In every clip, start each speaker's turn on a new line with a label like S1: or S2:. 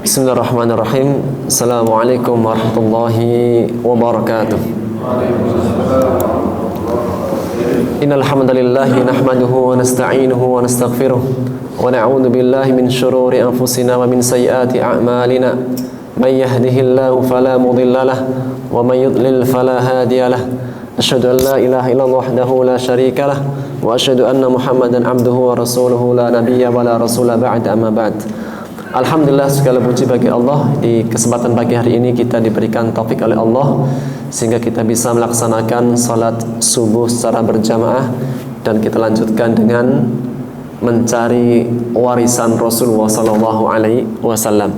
S1: Bismillahirrahmanirrahim. Assalamualaikum warahmatullahi wabarakatuh. Innal hamdalillahi nahmaduhu wa nasta'inuhu wa nastaghfiruh wa na'udzu billahi min shururi anfusina wa min sayyiati a'malina. May yahdihillahu fala mudilla lahu wa may yudlil fala hadiya lahu. Asyhadu an la ilaha illallah wahdahu la syarika lahu wa asyhadu anna Muhammadan abduhu wa rasuluhu la nabiyya wa la rasula ba'da, amma ba'd. Alhamdulillah, segala puji bagi Allah. Di kesempatan pagi hari ini kita diberikan taufik oleh Allah sehingga kita bisa melaksanakan salat subuh secara berjamaah, dan kita lanjutkan dengan mencari warisan Rasulullah SAW.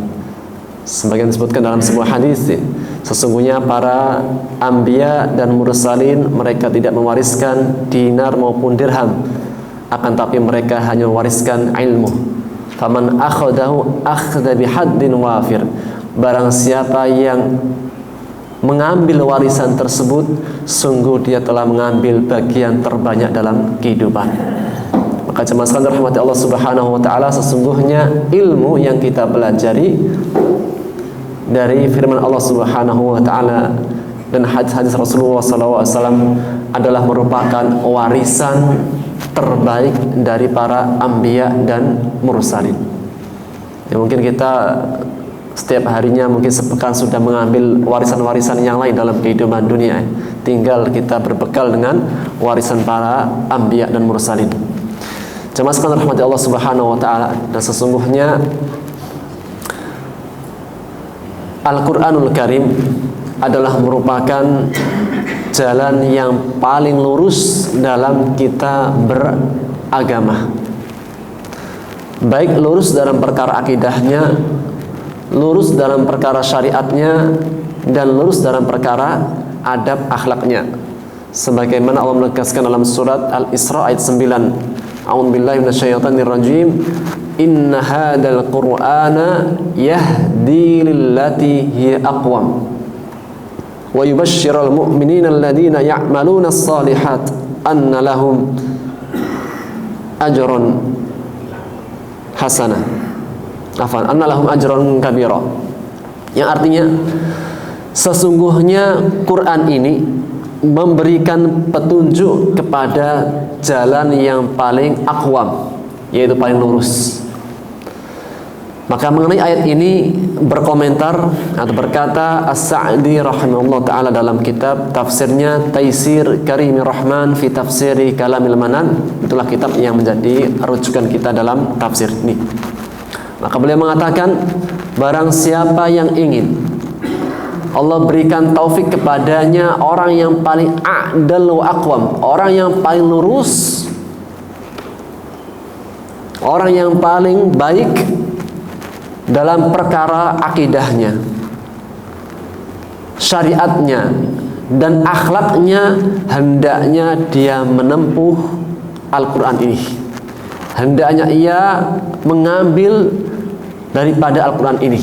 S1: Sebagian disebutkan dalam sebuah hadis, sesungguhnya para anbiya dan mursalin mereka tidak mewariskan dinar maupun dirham, akan tapi mereka hanya mewariskan ilmu. Faman akhadahu akhadha bihaddin wafir. Barang siapa yang mengambil warisan tersebut, sungguh dia telah mengambil bagian terbanyak dalam kehidupan. Maka jemaah sekalian rahmati Allah Subhanahu wa taala, sesungguhnya ilmu yang kita pelajari dari firman Allah Subhanahu wa taala dan hadis-hadis Rasulullah SAW adalah merupakan warisan terbaik dari para anbiya dan mursalin. Ya, mungkin kita setiap harinya, mungkin sepekan sudah mengambil warisan-warisan yang lain dalam kehidupan dunia. Tinggal kita berbekal dengan warisan para anbiya dan mursalin. Jemaah sekalian rahmati Allah Subhanahu wa taala, dan sesungguhnya Al-Qur'anul Karim adalah merupakan jalan yang paling lurus dalam kita beragama. Baik lurus dalam perkara akidahnya, lurus dalam perkara syariatnya, dan lurus dalam perkara adab akhlaknya. Sebagaimana Allah menegaskan dalam surat Al-Isra ayat 9, A'udzubillahi minasyaitonirrajim, Inna hadzal Qur'ana yahdi lillati hiya aqwam wa yubashshiral mu'minina alladhina ya'maluna as-salihat anna lahum ajran hasanah. Anna lahum ajran kabira. Yang artinya sesungguhnya Quran ini memberikan petunjuk kepada jalan yang paling aqwam, yaitu paling lurus. Maka mengenai ayat ini berkomentar atau berkata As-Sa'di rahimahullah ta'ala dalam kitab tafsirnya Taisir Karimir Rahman fi Tafsiri Kalamil Manan. Itulah kitab yang menjadi rujukan kita dalam tafsir ini. Maka beliau mengatakan, barang siapa yang ingin Allah berikan taufik kepadanya orang yang paling a'dal wa aqwam, orang yang paling lurus, orang yang paling baik dalam perkara akidahnya, syariatnya, dan akhlaknya, hendaknya dia menempuh Al-Quran ini. Hendaknya ia mengambil daripada Al-Quran ini.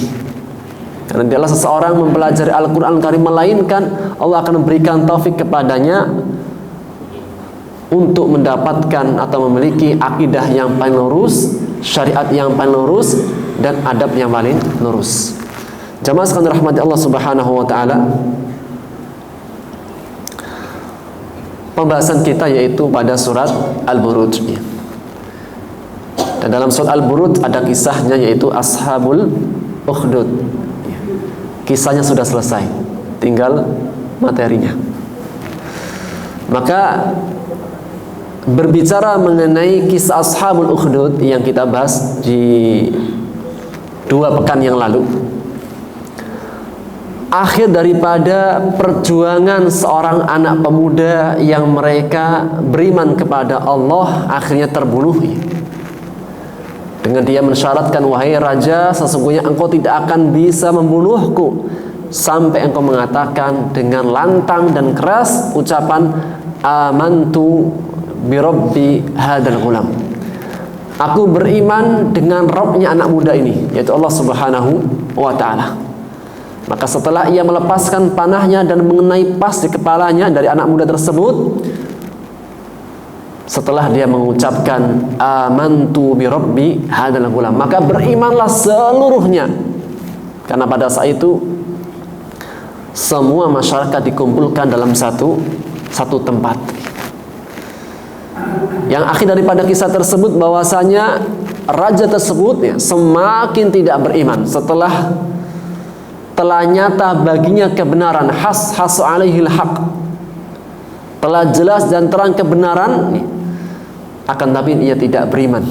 S1: Karena dialah seseorang mempelajari Al-Quran Karim, melainkan Allah akan memberikan taufik kepadanya untuk mendapatkan atau memiliki akidah yang paling lurus, syariat yang paling lurus, dan adab yang paling lurus. Jamaah sekalian rahmati Allah Subhanahu wa taala, pembahasan kita yaitu pada surat Al-Buruj. Dan dalam surat Al-Buruj ada kisahnya, yaitu Ashabul Ukhdud. Kisahnya sudah selesai, tinggal materinya. Maka berbicara mengenai kisah Ashabul Ukhdud yang kita bahas di 2 pekan yang lalu, akhir daripada perjuangan seorang anak pemuda yang mereka beriman kepada Allah akhirnya terbunuh. Dengan dia mensyaratkan, wahai raja, sesungguhnya engkau tidak akan bisa membunuhku sampai engkau mengatakan dengan lantang dan keras ucapan amantu birabbi hadzal ghulam. Aku beriman dengan Rabbnya anak muda ini, yaitu Allah Subhanahu wa ta'ala. Maka setelah ia melepaskan panahnya dan mengenai pas di kepalanya dari anak muda tersebut, setelah dia mengucapkan amantu bi rabbi hadzal ghulam, maka berimanlah seluruhnya Karena pada saat itu semua masyarakat dikumpulkan dalam satu tempat. Yang akhir daripada kisah tersebut bahwasanya raja tersebut ya, semakin tidak beriman setelah telah nyata baginya kebenaran, hasu alaihil haq, telah jelas dan terang kebenaran, akan tapi ia tidak beriman,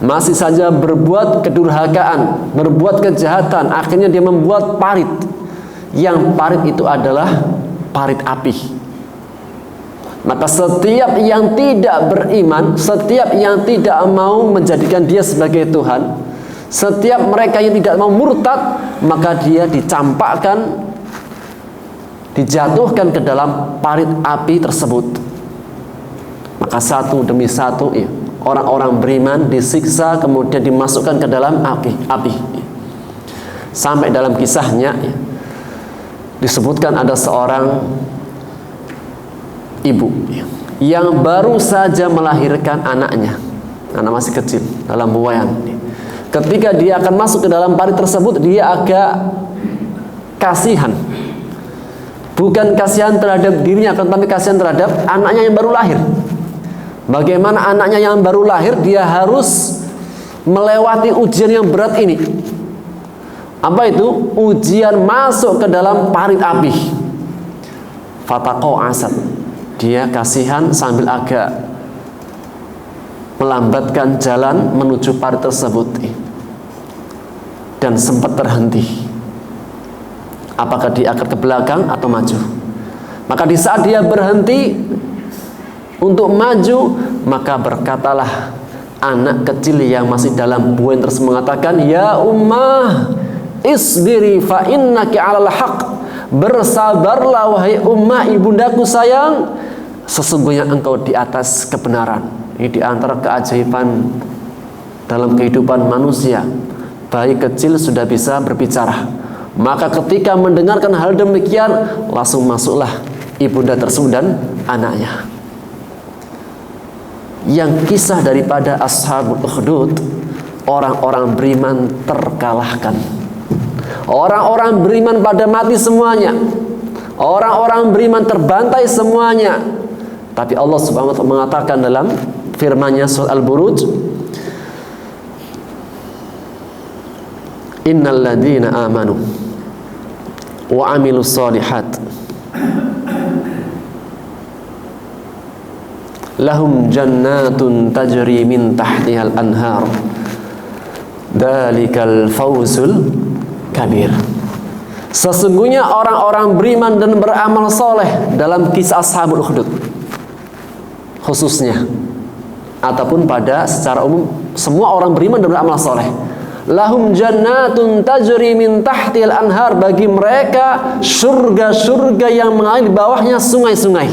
S1: masih saja berbuat kedurhakaan, berbuat kejahatan. Akhirnya dia membuat parit, yang parit itu adalah parit api. Maka setiap yang tidak beriman, setiap yang tidak mau menjadikan dia sebagai Tuhan, setiap mereka yang tidak mau murtad, maka dia dicampakkan, dijatuhkan ke dalam parit api tersebut. Maka satu demi satu ya, orang-orang beriman disiksa, kemudian dimasukkan ke dalam api. Sampai dalam kisahnya ya, disebutkan ada seorang ibu yang baru saja melahirkan anaknya, anak masih kecil dalam buayan. Ketika dia akan masuk ke dalam parit tersebut, dia agak kasihan, bukan kasihan terhadap dirinya, akan tapi kasihan terhadap anaknya yang baru lahir. Bagaimana anaknya yang baru lahir dia harus melewati ujian yang berat ini? Apa itu? Ujian masuk ke dalam parit api. Fataqo asad, dia kasihan sambil agak melambatkan jalan menuju parit tersebut dan sempat terhenti. Apakah dia akan ke belakang atau maju? Maka di saat dia berhenti untuk maju, maka berkatalah anak kecil yang masih dalam buayan tersebut mengatakan, "Ya ummah, isbiri fa innaki 'alal haq." Bersabarlah wahai ummah, ibundaku sayang, sesungguhnya engkau di atas kebenaran. Ini di antara keajaiban dalam kehidupan manusia, bayi kecil sudah bisa berbicara. Maka ketika mendengarkan hal demikian, langsung masuklah ibunda tersebut dan anaknya. Yang kisah daripada Ashabul Ukhdud, orang-orang beriman terkalahkan. Orang-orang beriman pada mati semuanya. Orang-orang beriman terbantai semuanya. Tapi Allah Subhanahu wa taala mengatakan dalam firman-Nya surat Al-Buruj, "Innal ladzina amanu wa 'amilus shalihat lahum jannatun tajri min tahtihal anhar. Dzalikal fawzul kabir." Sesungguhnya orang-orang beriman dan beramal soleh dalam kisah Ashabul Ukhdud khususnya, ataupun pada secara umum semua orang beriman dan beramal soleh, lahum jannatun tajri min tahtil anhar, bagi mereka surga-surga yang mengalir di bawahnya sungai-sungai.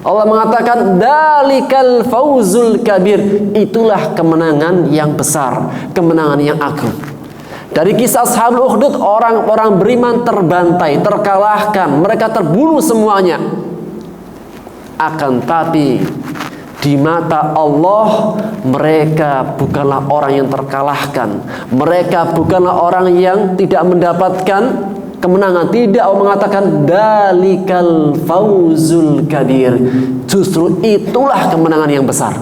S1: Allah mengatakan dalikal fauzul kabir, itulah kemenangan yang besar, kemenangan yang agung. Dari kisah Ashabul Ukhdud, orang-orang beriman terbantai, terkalahkan, mereka terbunuh semuanya. Akan tapi di mata Allah mereka bukanlah orang yang terkalahkan, mereka bukanlah orang yang tidak mendapatkan kemenangan. Tidak, Allah mengatakan dalikal fauzul kabir, justru itulah kemenangan yang besar.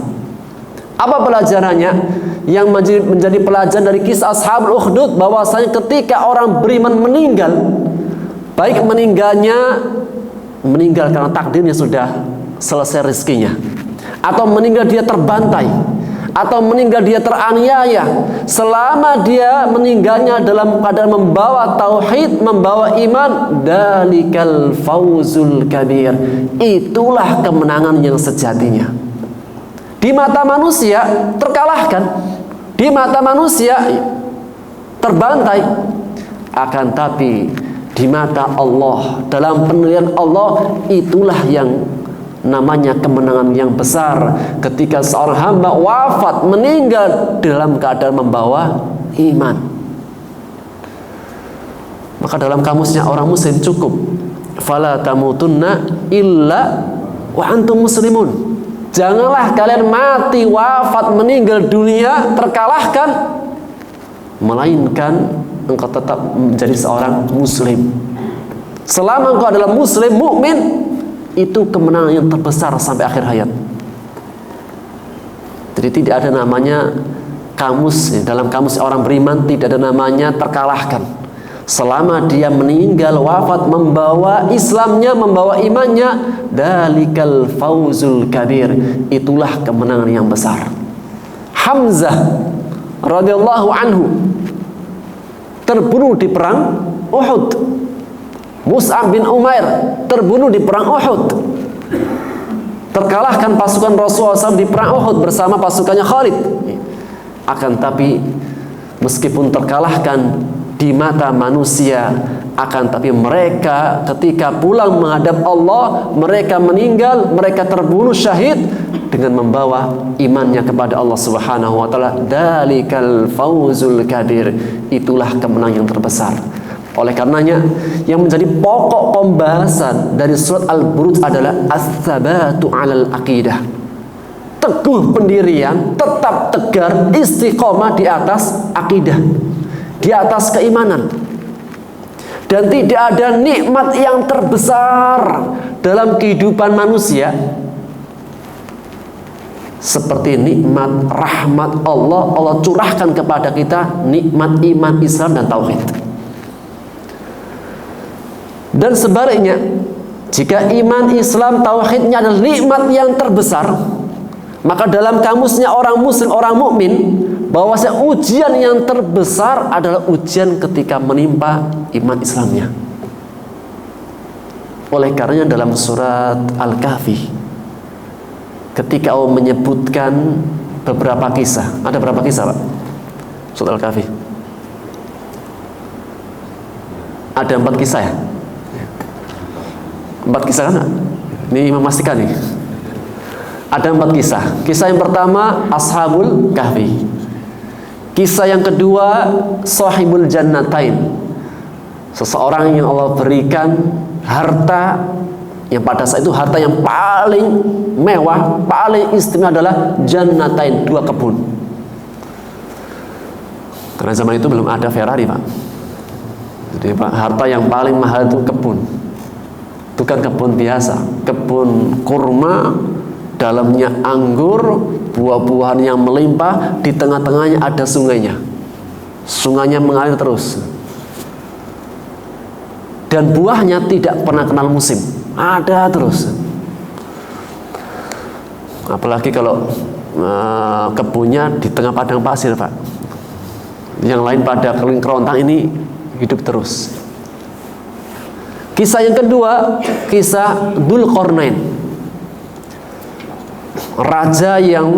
S1: Apa pelajarannya? Yang menjadi pelajaran dari kisah Ashabul Ukhdud, bahwasanya ketika orang beriman meninggal, baik meninggal karena takdirnya sudah selesai rezekinya, atau meninggal dia terbantai, atau meninggal dia teraniaya, selama dia meninggalnya dalam keadaan membawa tauhid, membawa iman, dalikal fauzul kabir, itulah kemenangan yang sejatinya. Di mata manusia terkalahkan, di mata manusia terbantai, akan tapi di mata Allah, dalam penilaian Allah, itulah yang namanya kemenangan yang besar. Ketika seorang hamba wafat, meninggal dalam keadaan membawa iman. Maka dalam kamusnya orang muslim cukup, fala tamutunna illa wa antum muslimun. Janganlah kalian mati, wafat, meninggal dunia, terkalahkan, melainkan engkau tetap menjadi seorang muslim. Selama engkau adalah muslim, mukmin, itu kemenangan yang terbesar sampai akhir hayat. Jadi tidak ada namanya dalam kamus orang beriman tidak ada namanya terkalahkan. Selama dia meninggal wafat membawa Islamnya, membawa imannya, dalikal fauzul kabir, itulah kemenangan yang besar. Hamzah radhiyallahu anhu terbunuh di perang Uhud. Mus'ab bin Umair terbunuh di perang Uhud. Terkalahkan pasukan Rasulullah SAW di perang Uhud bersama pasukannya Khalid. Akan tapi meskipun terkalahkan di mata manusia, akan tapi mereka ketika pulang menghadap Allah, mereka meninggal, mereka terbunuh syahid dengan membawa imannya kepada Allah Subhanahu wa taala. Dalikal fauzul kadir, itulah kemenangan yang terbesar. Oleh karenanya yang menjadi pokok pembahasan dari surat Al-Buruj adalah as-sabatu 'alal aqidah. Teguh pendirian, tetap tegar, istiqomah di atas akidah, di atas keimanan. Dan tidak ada nikmat yang terbesar dalam kehidupan manusia seperti nikmat rahmat Allah. Allah curahkan kepada kita nikmat iman, Islam, dan tauhid. Dan sebaliknya, jika iman, Islam, tauhidnya adalah nikmat yang terbesar, maka dalam kamusnya orang muslim, orang mukmin, bahwasanya ujian yang terbesar adalah ujian ketika menimpa iman Islamnya. Oleh karenanya dalam surat Al-Kahfi, ketika Allah menyebutkan beberapa kisah, ada berapa kisah, Pak? Surat Al-Kahfi ada 4 kisah ya? 4 kisah kan? Ini memastikan nih. Ada 4 kisah. Kisah yang pertama Ashabul Kahfi. Kisah yang kedua Sahibul Jannatain. Seseorang yang Allah berikan harta yang pada saat itu harta yang paling mewah, paling istimewa adalah Jannatain, 2 kebun. Karena zaman itu belum ada Ferrari, Pak. Jadi Pak, harta yang paling mahal itu kebun. Bukan kebun biasa, kebun kurma, dalamnya anggur, buah-buahan yang melimpah, di tengah-tengahnya ada sungainya. Sungainya mengalir terus. Dan buahnya tidak pernah kenal musim, ada terus. Apalagi kalau kebunnya di tengah padang pasir, Pak. Yang lain pada kering kerontang, ini hidup terus. Kisah yang kedua, kisah Dzulqarnain. Raja yang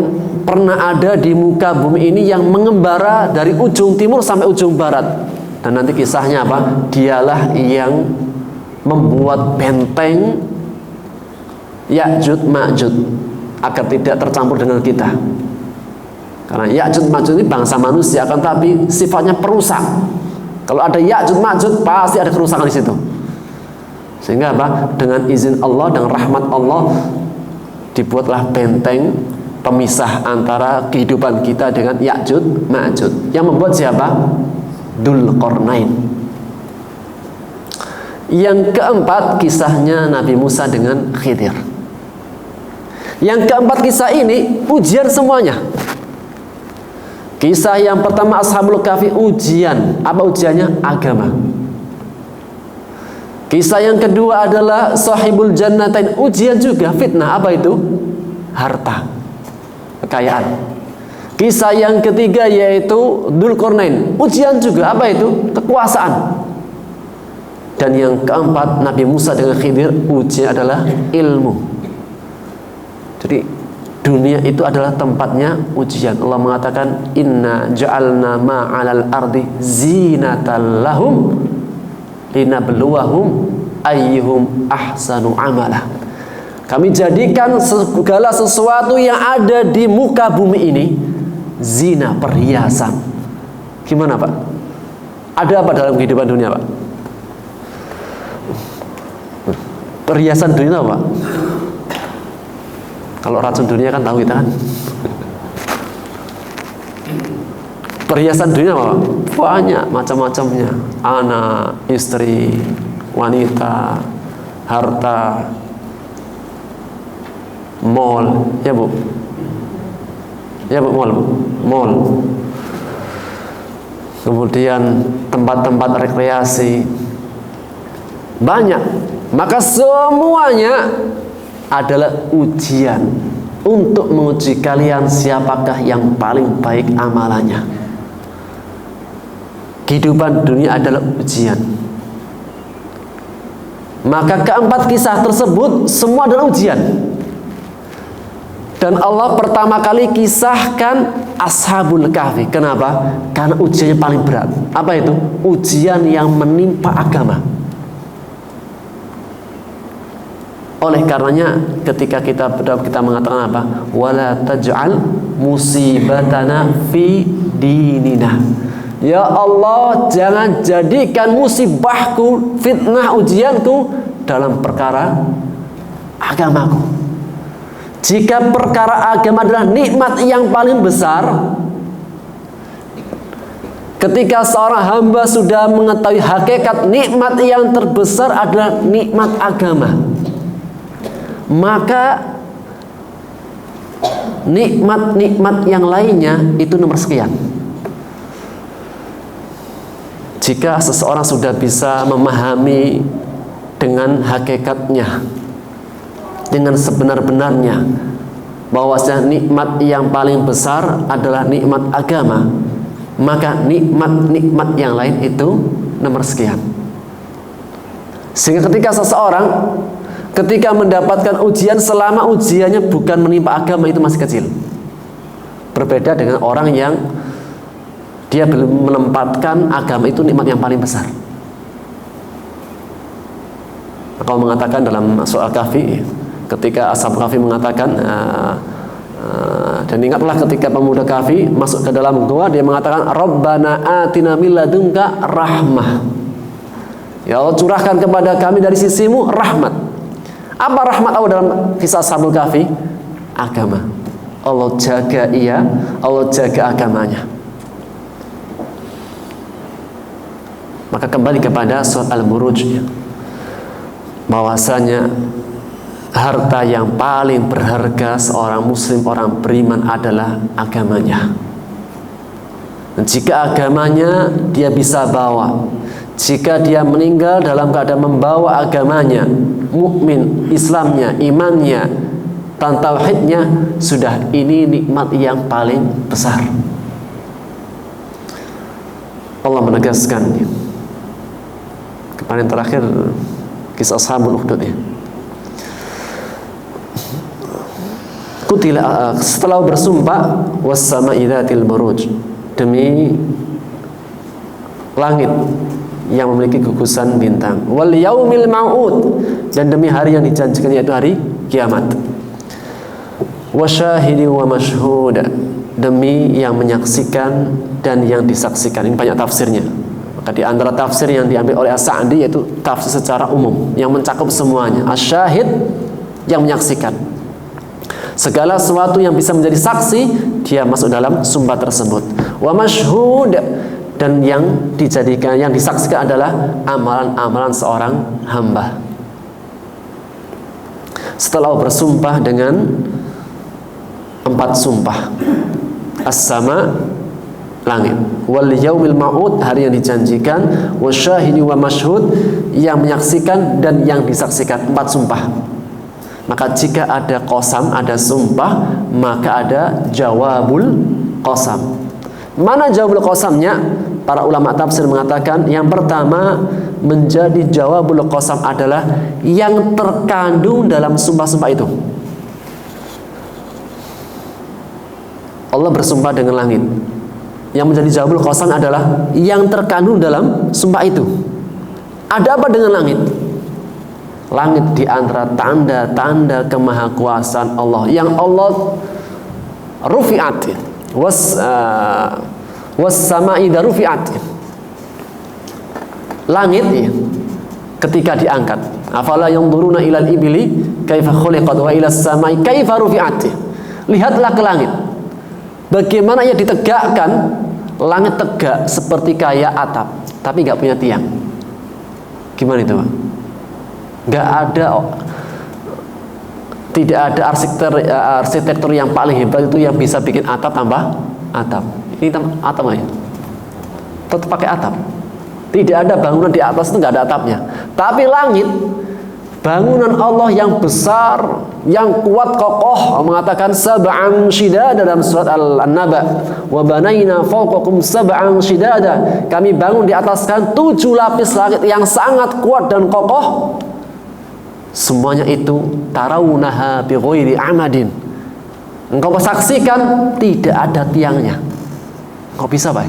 S1: pernah ada di muka bumi ini, yang mengembara dari ujung timur sampai ujung barat. Dan nanti kisahnya apa? Dialah yang membuat benteng Ya'juj Ma'juj agar tidak tercampur dengan kita. Karena Ya'juj Ma'juj ini bangsa manusia, akan tapi sifatnya perusak. Kalau ada Ya'juj Ma'juj pasti ada kerusakan di situ. Sehingga apa? Dengan izin Allah dan rahmat Allah dibuatlah benteng pemisah antara kehidupan kita dengan Ya'juj Ma'juj. Yang membuat siapa? Dzulqarnain. Yang keempat kisahnya Nabi Musa dengan Khidir. Yang keempat kisah ini ujian semuanya. Kisah yang pertama Ashabul Kahfi ujian. Apa ujiannya? Agama. Kisah yang kedua adalah Sahibul Jannatain, ujian juga, fitnah. Apa itu? Harta, kekayaan. Kisah yang ketiga yaitu Dzulqarnain, ujian juga. Apa itu? Kekuasaan. Dan yang keempat Nabi Musa dengan Khidir, ujian adalah ilmu. Jadi dunia itu adalah tempatnya ujian. Allah mengatakan inna ja'alna ma'alal ardi zinatan lahum linabluwahum ayyuhum ahsanu amala. Kami jadikan segala sesuatu yang ada di muka bumi ini zina, perhiasan. Gimana, Pak? Ada apa dalam kehidupan dunia, Pak? Perhiasan dunia, Pak? Kalau racun dunia kan tahu kita kan. Perhiasan dunia apa? Banyak macam-macamnya. Anak, istri, wanita, harta, mall, ya Bu? Ya Bu, mall. Kemudian tempat-tempat rekreasi. Banyak. Maka semuanya adalah ujian untuk menguji kalian siapakah yang paling baik amalannya. Kehidupan dunia adalah ujian. Maka keempat kisah tersebut semua adalah ujian. Dan Allah pertama kali kisahkan Ashabul Kahfi. Kenapa? Karena ujiannya paling berat. Apa itu? Ujian yang menimpa agama. Oleh karenanya ketika kita mengatakan apa? Wala taj'al musibatana fi dinina. Ya Allah, jangan jadikan musibahku, fitnah, ujianku dalam perkara agamaku. Jika perkara agama adalah nikmat yang paling besar, ketika seorang hamba sudah mengetahui hakikat nikmat yang terbesar adalah nikmat agama, maka nikmat-nikmat yang lainnya itu nomor sekian. Jika seseorang sudah bisa memahami dengan hakikatnya, dengan sebenar-benarnya, bahwasanya nikmat yang paling besar adalah nikmat agama, maka nikmat-nikmat yang lain itu nomor sekian. Sehingga ketika seseorang mendapatkan ujian, selama ujiannya bukan menimpa agama, itu masih kecil. Berbeda dengan orang yang dia belum menempatkan agama itu nikmat yang paling besar. Kalau mengatakan dalam soal Kahfi, ketika Ashab Kahfi mengatakan dan ingatlah ketika pemuda Kahfi masuk ke dalam gua, dia mengatakan Rabbana atina min ladunka rahmah. Ya Allah, curahkan kepada kami dari sisimu rahmat. Apa rahmat Allah dalam kisah Ashabul Kahfi? Agama. Allah jaga Allah jaga agamanya. Maka kembali kepada surat Al-Buruj, bahwasanya harta yang paling berharga seorang muslim, orang beriman adalah agamanya. Dan jika agamanya dia bisa bawa, jika dia meninggal dalam keadaan membawa agamanya, mukmin, Islamnya, imannya, dan tauhidnya, sudah ini nikmat yang paling besar. Allah menegaskan. Kemarin terakhir kisah Ashabul Ukhdud ya. Kutila, setelah bersumpah was-sama'i dzatil buruj, demi langit yang memiliki gugusan bintang, wal yaumil mau'ud, dan demi hari yang dijanjikan yaitu hari kiamat, wasyahidi wa masyhud, demi yang menyaksikan dan yang disaksikan. Ini banyak tafsirnya. Maka di antara tafsir yang diambil oleh As-Sa'di yaitu tafsir secara umum yang mencakup semuanya. Asyahid, yang menyaksikan. Segala sesuatu yang bisa menjadi saksi, dia masuk dalam sumpah tersebut. Wa masyhud, dan yang dijadikan, yang disaksikan adalah amalan-amalan seorang hamba. Setelah bersumpah dengan 4 sumpah, as-sama, langit, wal yaumil ma'ud, hari yang dijanjikan, wasyahidi wa masyhud, yang menyaksikan dan yang disaksikan. 4 sumpah. Maka jika ada qasam, ada sumpah, maka ada jawabul qasam. Mana jawabul qasamnya? Para ulama tafsir mengatakan yang pertama menjadi jawabul qasam adalah yang terkandung dalam sumpah-sumpah itu. Allah bersumpah dengan langit. Yang menjadi jawabul qasam adalah yang terkandung dalam sumpah itu. Ada apa dengan langit? Langit di antara tanda-tanda kemahakuasaan Allah yang Allah rufi'at was-sama'i rufi'at. Langit ya, ketika diangkat, afala yanzuruna ilal ibli kaifa khuliqat wa ilas sama'i kaifa rufi'at. Lihatlah ke langit, bagaimana ia ditegakkan, Langit tegak seperti kayak atap, tapi nggak punya tiang. Gimana itu, Pak? Nggak ada, tidak ada arsitektur yang paling hebat itu yang bisa bikin atap tambah atap. Ini atap nggak ya? Tetap pakai atap. Tidak ada bangunan di atas itu nggak ada atapnya. Tapi langit, bangunan Allah yang besar, yang kuat kokoh, mengatakan sab'an shidada dalam surat An-Naba, wa banaina fawqakum sab'an shidada. Kami bangun di atas kalian 7 lapis langit yang sangat kuat dan kokoh. Semuanya itu tarawunaha bi ghairi amadin. Engkau saksikan tidak ada tiangnya. Engkau bisa, Pak?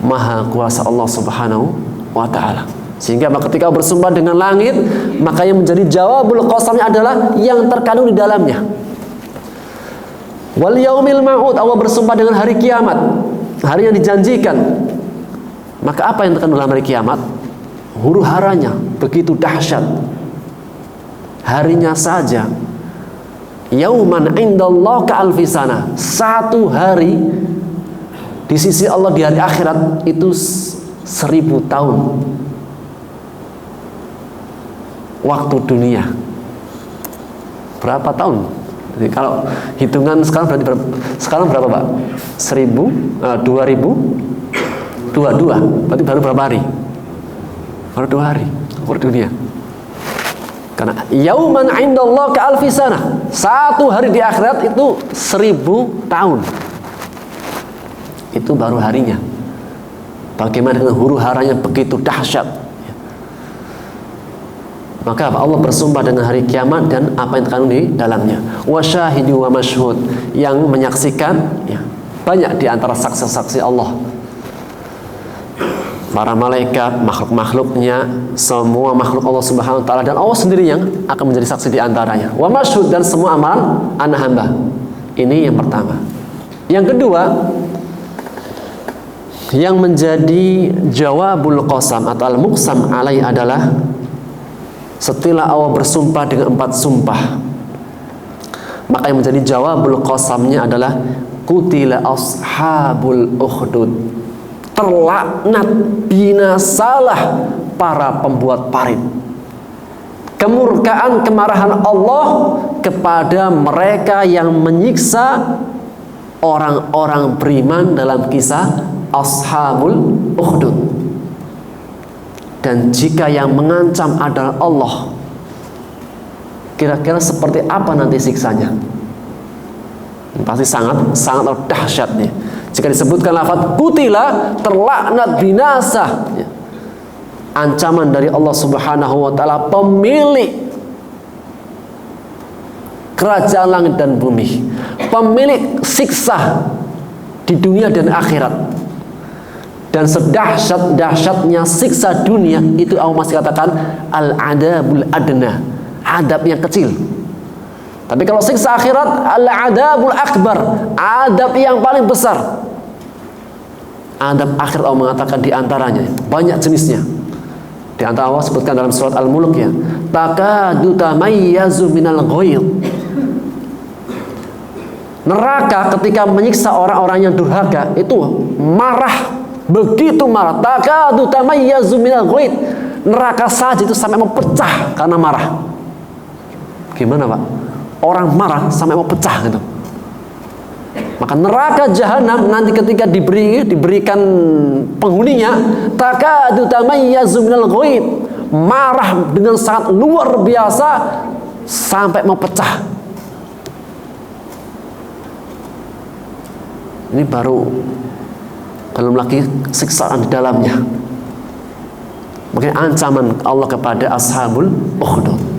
S1: Maha kuasa Allah Subhanahu wa ta'ala. Sehingga ketika bersumpah dengan langit, maka yang menjadi jawabul qasamnya adalah yang terkandung di dalamnya. Wal yaumil ma'ud, Allah bersumpah dengan hari kiamat, hari yang dijanjikan. Maka apa yang terkandung dalam hari kiamat? Huru haranya begitu dahsyat. Harinya saja yauman indallah ka'alfi sana. Satu hari di sisi Allah di hari akhirat itu 1000 tahun waktu dunia. Berapa tahun? Jadi kalau hitungan sekarang berarti sekarang berapa, Pak? 2022. Berarti baru berapa hari? Baru 2 hari waktu dunia. Karena yauman indallah ka'alfi sana. Satu hari di akhirat itu 1000 tahun. Itu baru harinya. Bagaimana dengan huru haranya begitu dahsyat. Maka Allah bersumpah dengan hari kiamat dan apa yang terkandung di dalamnya. Wa syahidu wa masyhud, yang menyaksikan ya, banyak di antara saksi-saksi Allah. Para malaikat, makhluk-makhluknya, semua makhluk Allah Subhanahu wa taala, dan Allah sendiri yang akan menjadi saksi di antaranya. Wa masyhud, dan semua amalan anak hamba. Ini yang pertama. Yang kedua, yang menjadi jawabul qasam atau al-muqsam alai adalah setelah Allah bersumpah dengan 4 sumpah, maka yang menjadi jawabul qasamnya adalah qutila ashabul ukhdud. Terlaknat, binasalah para pembuat parit. Kemurkaan, kemarahan Allah kepada mereka yang menyiksa orang-orang beriman dalam kisah ashabul ukhdud. Dan jika yang mengancam adalah Allah, kira-kira seperti apa nanti siksanya? Pasti sangat dahsyat nih. Jika disebutkan lafaz qutila, terlaknat, binasa, ya, ancaman dari Allah Subhanahu wa taala, pemilik kerajaan langit dan bumi, pemilik siksa di dunia dan akhirat. Dan sedahsyat-dahsyatnya siksa dunia itu Allah masih katakan al-adabul adna, adab yang kecil. Tapi kalau siksa akhirat, al-adabul akbar, adab yang paling besar. Adab akhirat Allah mengatakan di antaranya banyak jenisnya. Di antara Allah sebutkan dalam surat Al-Mulk ya, takadu tamayyazu minal ghayz. Neraka ketika menyiksa orang-orang yang durhaka itu marah, begitu marah. Takadu tamayyazu minal ghayz. Neraka saja itu sampai mau pecah karena marah. Gimana, Pak? Orang marah sampai mau pecah gitu. Maka neraka jahanam nanti ketika diberikan penghuninya, takadu tamayyazu minal ghayz, marah dengan sangat luar biasa sampai mau pecah. Ini baru, belum lagi siksaan di dalamnya. Mungkin ancaman Allah kepada ashabul ukhdud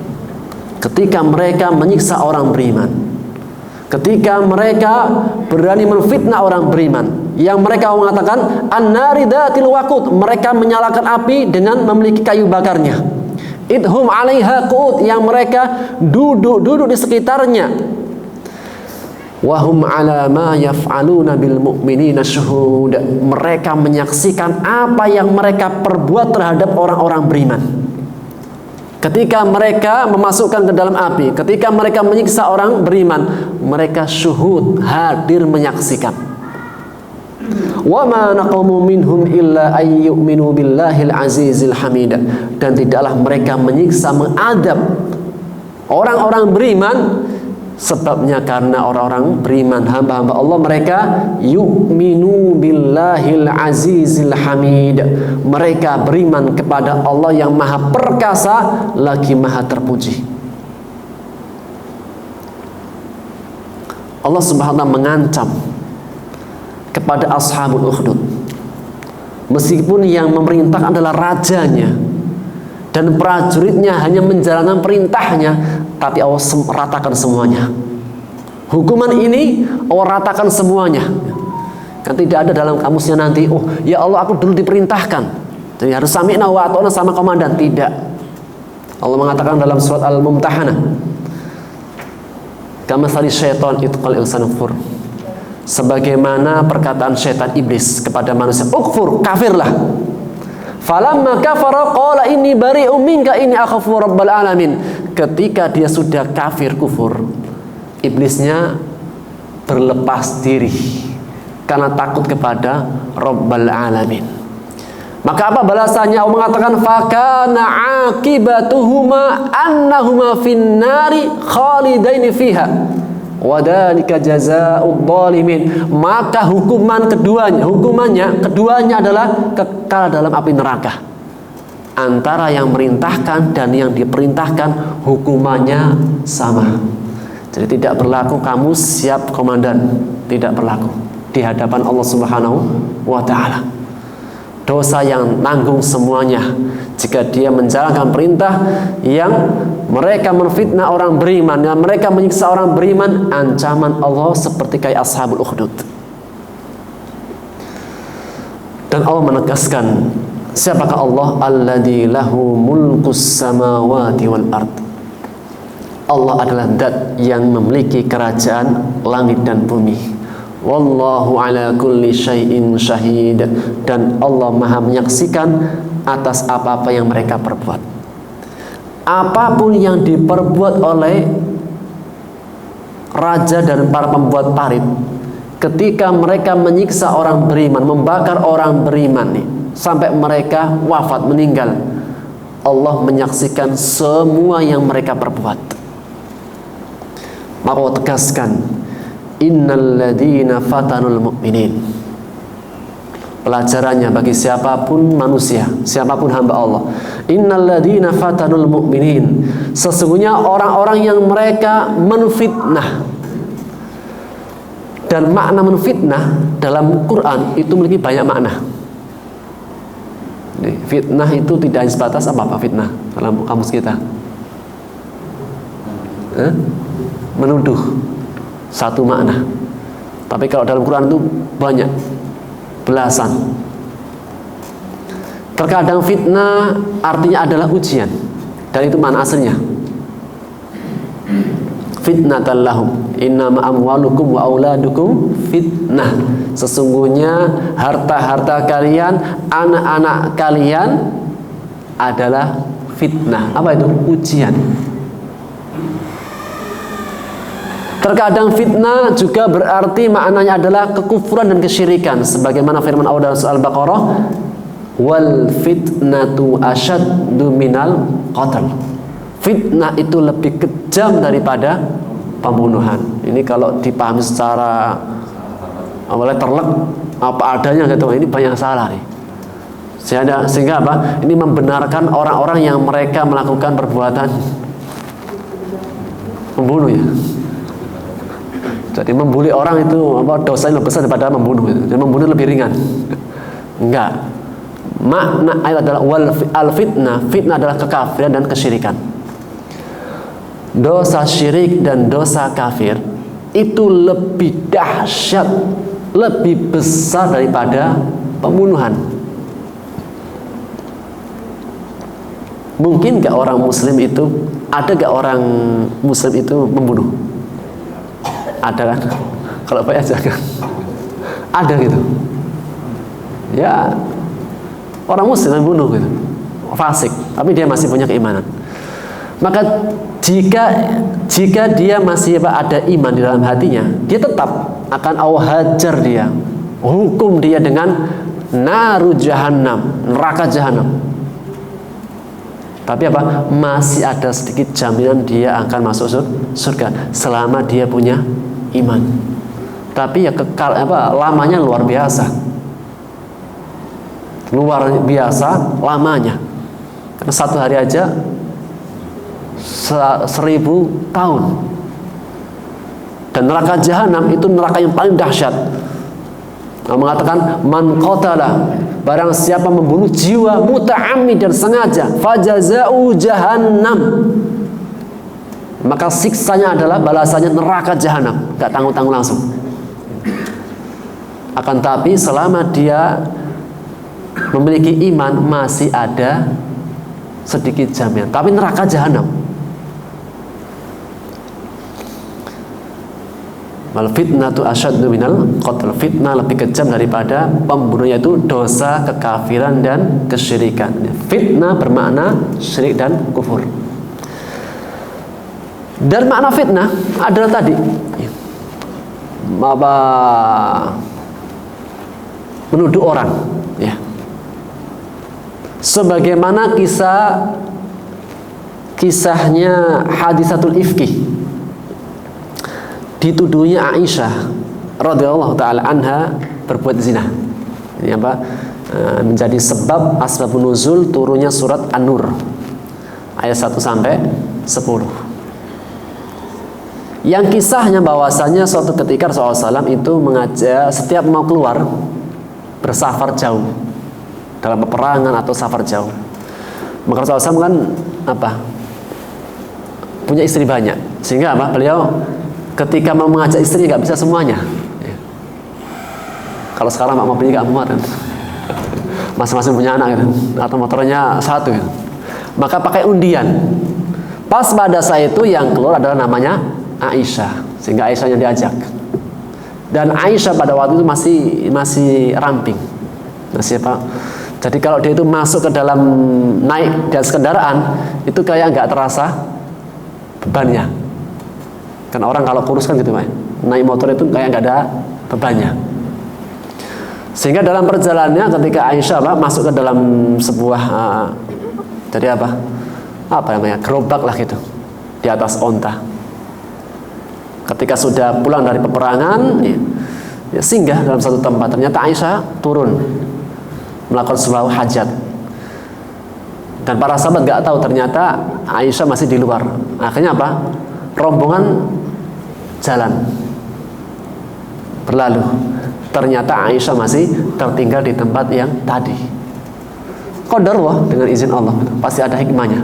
S1: ketika mereka menyiksa orang beriman, ketika mereka berani menfitnah orang beriman, yang mereka mengatakan an-nari dzatil waqud, mereka menyalakan api dengan memiliki kayu bakarnya. Idhum 'alaiha qu'ud, yang mereka duduk di sekitarnya. Wahum 'ala ma yaf'aluna bil mu'minina syuhud, mereka menyaksikan apa yang mereka perbuat terhadap orang-orang beriman. Ketika mereka memasukkan ke dalam api, ketika mereka menyiksa orang beriman, mereka syuhud, hadir menyaksikan. Wa ma naqamu minhum illa ay yu'minu billahil azizil hamid. Dan tidaklah mereka menyiksa, mengadab orang-orang beriman, sebabnya karena orang-orang beriman, hamba-hamba Allah, mereka yu'minu billahil azizil hamid. Mereka beriman kepada Allah yang maha perkasa lagi maha terpuji. Allah Subhanahu wa ta'ala mengancam kepada ashabul ukhdud, meskipun yang memerintah adalah rajanya dan prajuritnya hanya menjalankan perintahnya, tapi Allah ratakan semuanya. Hukuman ini Allah ratakan semuanya. Kan tidak ada dalam kamusnya nanti, oh ya Allah aku dulu diperintahkan, jadi harus sami'na wa ata'na sama komandan. Tidak. Allah mengatakan dalam surat Al-Mumtahanah, kamatsali syaitan itqal insanu kufur, sebagaimana perkataan syaitan iblis kepada manusia, ukfur, kafirlah. Falamma kafara qala inni bari'um minka inni akhafu rabbal alamin. Ketika dia sudah kafir, kufur, iblisnya berlepas diri karena takut kepada Rabbal alamin. Maka apa balasannya? Allah mengatakan fakana akibatuhuma annahuma finnari khalidaini fiha wa dzalika jazaa'ud dzalimin. Maka hukumannya keduanya adalah kekal dalam api neraka. Antara yang merintahkan dan yang diperintahkan hukumannya sama. Jadi tidak berlaku kamu siap komandan, tidak berlaku di hadapan Allah Subhanahu wa taala. Dosa yang nanggung semuanya jika dia menjalankan perintah yang mereka menfitnah orang beriman, yang mereka menyiksa orang beriman, ancaman Allah seperti kayak ashabul ukhdud. Dan Allah menegaskan, siapakah Allah? Alladzi lahu mulkus samawati wal ard. Allah adalah zat yang memiliki kerajaan langit dan bumi. Wallahu ala kulli syai'in syahid. Dan Allah maha menyaksikan atas apa-apa yang mereka perbuat. Apapun yang diperbuat oleh raja dan para pembuat parit, ketika mereka menyiksa orang beriman, membakar orang beriman nih, sampai mereka wafat, meninggal, Allah menyaksikan semua yang mereka perbuat. Maka Allah tegaskan, innal ladzina fatanul mu'minin. Pelajarannya bagi siapapun manusia, siapapun hamba Allah, innal ladzina fatanul mu'minin, sesungguhnya orang-orang yang mereka menfitnah. Dan makna menfitnah dalam Quran itu memiliki banyak makna. Fitnah itu tidak sebatas apa fitnah dalam kamus kita. Menuduh satu makna. Tapi kalau dalam Quran itu banyak, belasan. Terkadang fitnah artinya adalah ujian, dan itu makna aslinya. Fitnatan lahum, innama amwalukum wa auladukum fitnah. Sesungguhnya harta-harta kalian, anak-anak kalian adalah fitnah. Apa itu? Ujian. Terkadang fitnah juga berarti maknanya adalah kekufuran dan kesyirikan, sebagaimana firman Allah dalam surah Al-Baqarah, wal fitnatu asyaddu minal qatl. Fitnah itu lebih kejam daripada pembunuhan. Ini kalau dipahami secara terlek apa adanya gitu, ini banyak salah nih. Sehingga apa? Ini membenarkan orang-orang yang mereka melakukan perbuatan membunuh ya. Jadi membuli orang itu dosanya lebih besar daripada membunuh itu. Jadi membunuh lebih ringan. Enggak. Makna ayat adalah al-fitnah. Fitnah adalah kekafiran dan kesyirikan. Dosa syirik dan dosa kafir itu lebih dahsyat, lebih besar daripada pembunuhan. Mungkin gak orang muslim itu, ada gak orang muslim itu membunuh? Ada kan? Kalau banyak jangan. Ada gitu. Ya, orang muslim membunuh gitu, fasik, tapi dia masih punya keimanan. Maka jika dia masih ada iman di dalam hatinya, dia tetap akan Allah hajar dia, hukum dia dengan naru jahannam, neraka jahannam. Tapi apa? Masih ada sedikit jaminan dia akan masuk surga selama dia punya iman. Tapi ya kekal lamanya luar biasa. Luar biasa lamanya. Karena satu hari aja 1000 tahun. Dan neraka jahanam itu neraka yang paling dahsyat. Allah mengatakan man qatala, barang siapa membunuh jiwa muta'ammidan sengaja, fajaza'u jahannam, maka siksanya adalah balasannya neraka jahanam, enggak tanggung-tanggung langsung. Akan tapi selama dia memiliki iman masih ada sedikit jaminan. Tapi neraka jahanam. Wal fitnatu asyaddu minal qatl. Fitnah lebih kejam daripada pembunuh, yaitu dosa kekafiran dan kesyirikan. Fitnah bermakna syirik dan kufur. Dan makna fitnah adalah tadi menuduh orang, ya. Sebagaimana kisahnya hadisatul ifki, dituduhnya Aisyah radhiyallahu taala anha berbuat zina. Ini menjadi sebab asbabun nuzul turunnya surat An-Nur ayat 1 sampai 10. Yang kisahnya bahwasanya suatu ketika Rasulullah SAW itu mengajak setiap mau keluar bersafar jauh dalam peperangan atau safar jauh, maka Rasulullah SAW kan punya istri banyak, sehingga beliau ketika mau mengajak istri nggak bisa semuanya. Kalau sekarang mobilnya nggak muat kan, masing-masing punya anak gitu, atau motornya satu gitu. Maka pakai undian. Pas pada saat itu yang keluar adalah namanya Aisyah, sehingga Aisyah yang diajak. Dan Aisyah pada waktu itu masih ramping, jadi kalau dia itu masuk ke dalam, naik di atas kendaraan itu kayak nggak terasa bebannya. Kan orang kalau kurus kan gitu, naik motor itu kayak nggak ada bebannya. Sehingga dalam perjalanannya ketika Aisyah masuk ke dalam sebuah gerobak lah gitu, di atas onta. Ketika sudah pulang dari peperangan, ya singgah dalam satu tempat. Ternyata Aisyah turun melakukan sebuah hajat. Dan para sahabat nggak tahu ternyata Aisyah masih di luar. Akhirnya rombongan jalan berlalu, ternyata Aisyah masih tertinggal di tempat yang tadi. Qadarullah, dengan izin Allah, pasti ada hikmahnya.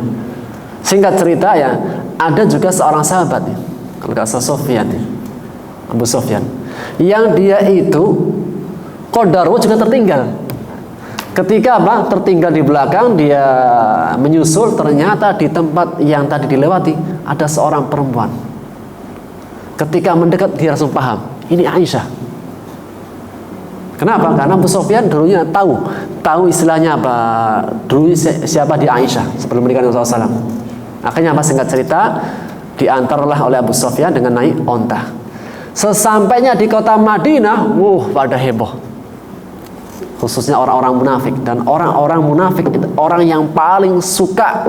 S1: Singkat cerita ya, ada juga seorang sahabat, kalau nggak salah Sufyan, Abu Sufyan, yang dia itu qadarullah juga tertinggal. Ketika tertinggal di belakang, dia menyusul, ternyata di tempat yang tadi dilewati ada seorang perempuan. Ketika mendekat dia langsung paham, ini Aisyah. Kenapa? Karena Abu Sufyan dulunya tahu istilahnya dulu siapa di Aisyah sebelum menikah dengan Rasulullah SAW. Akhirnya singkat cerita, diantarlah oleh Abu Sufyan dengan naik onta. Sesampainya di kota Madinah, pada heboh. Khususnya orang-orang munafik. Dan orang-orang munafik itu orang yang paling suka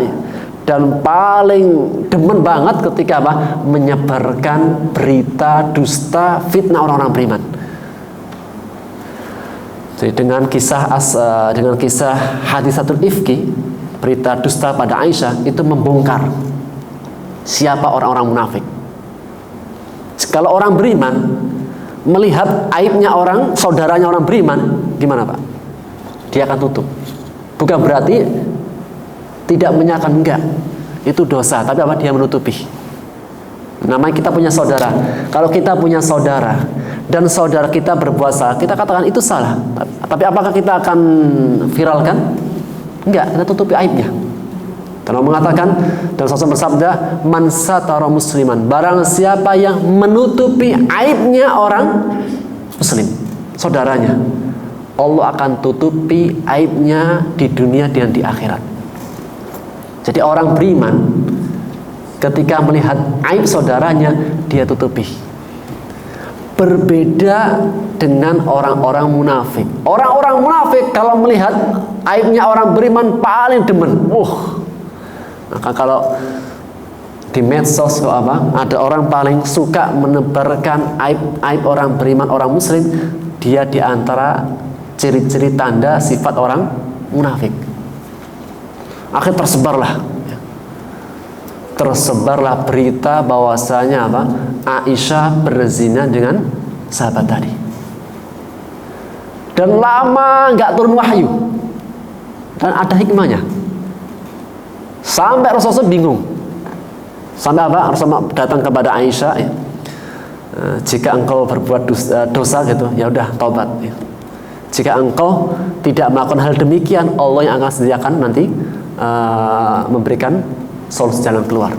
S1: dan paling demen banget ketika menyebarkan berita dusta, fitnah orang-orang beriman. Jadi dengan kisah hadisatul ifki, berita dusta pada Aisyah, itu membongkar siapa orang-orang munafik. Kalau orang beriman melihat aibnya saudaranya orang beriman, gimana Pak? Dia akan tutup. Bukan berarti tidak menyatakan enggak, itu dosa, tapi dia menutupi. Namanya kita punya saudara. Kalau kita punya saudara dan saudara kita berbuat salah, kita katakan itu salah. Tapi apakah kita akan viralkan? Enggak, kita tutupi aibnya. Karena mengatakan, dan Rasul bersabda, man satara musliman, barang siapa yang menutupi aibnya orang muslim, saudaranya, Allah akan tutupi aibnya di dunia dan di akhirat. Jadi orang beriman ketika melihat aib saudaranya, dia tutupi. Berbeda dengan orang-orang munafik. Orang-orang munafik kalau melihat aibnya orang beriman paling demen. Maka kalau di medsos ada orang paling suka menebarkan aib orang beriman, orang muslim, dia di antara ciri-ciri tanda sifat orang munafik. Akhirnya tersebarlah berita bahwasanya Aisyah berzina dengan sahabat tadi. Dan lama nggak turun wahyu. Dan ada hikmahnya. Sampai Rasulullah bingung. Sampai Rasulullah datang kepada Aisyah, jika engkau berbuat dosa gitu, ya udah taubat. Jika engkau tidak melakukan hal demikian, Allah yang akan sediakan nanti memberikan solusi jalan keluar.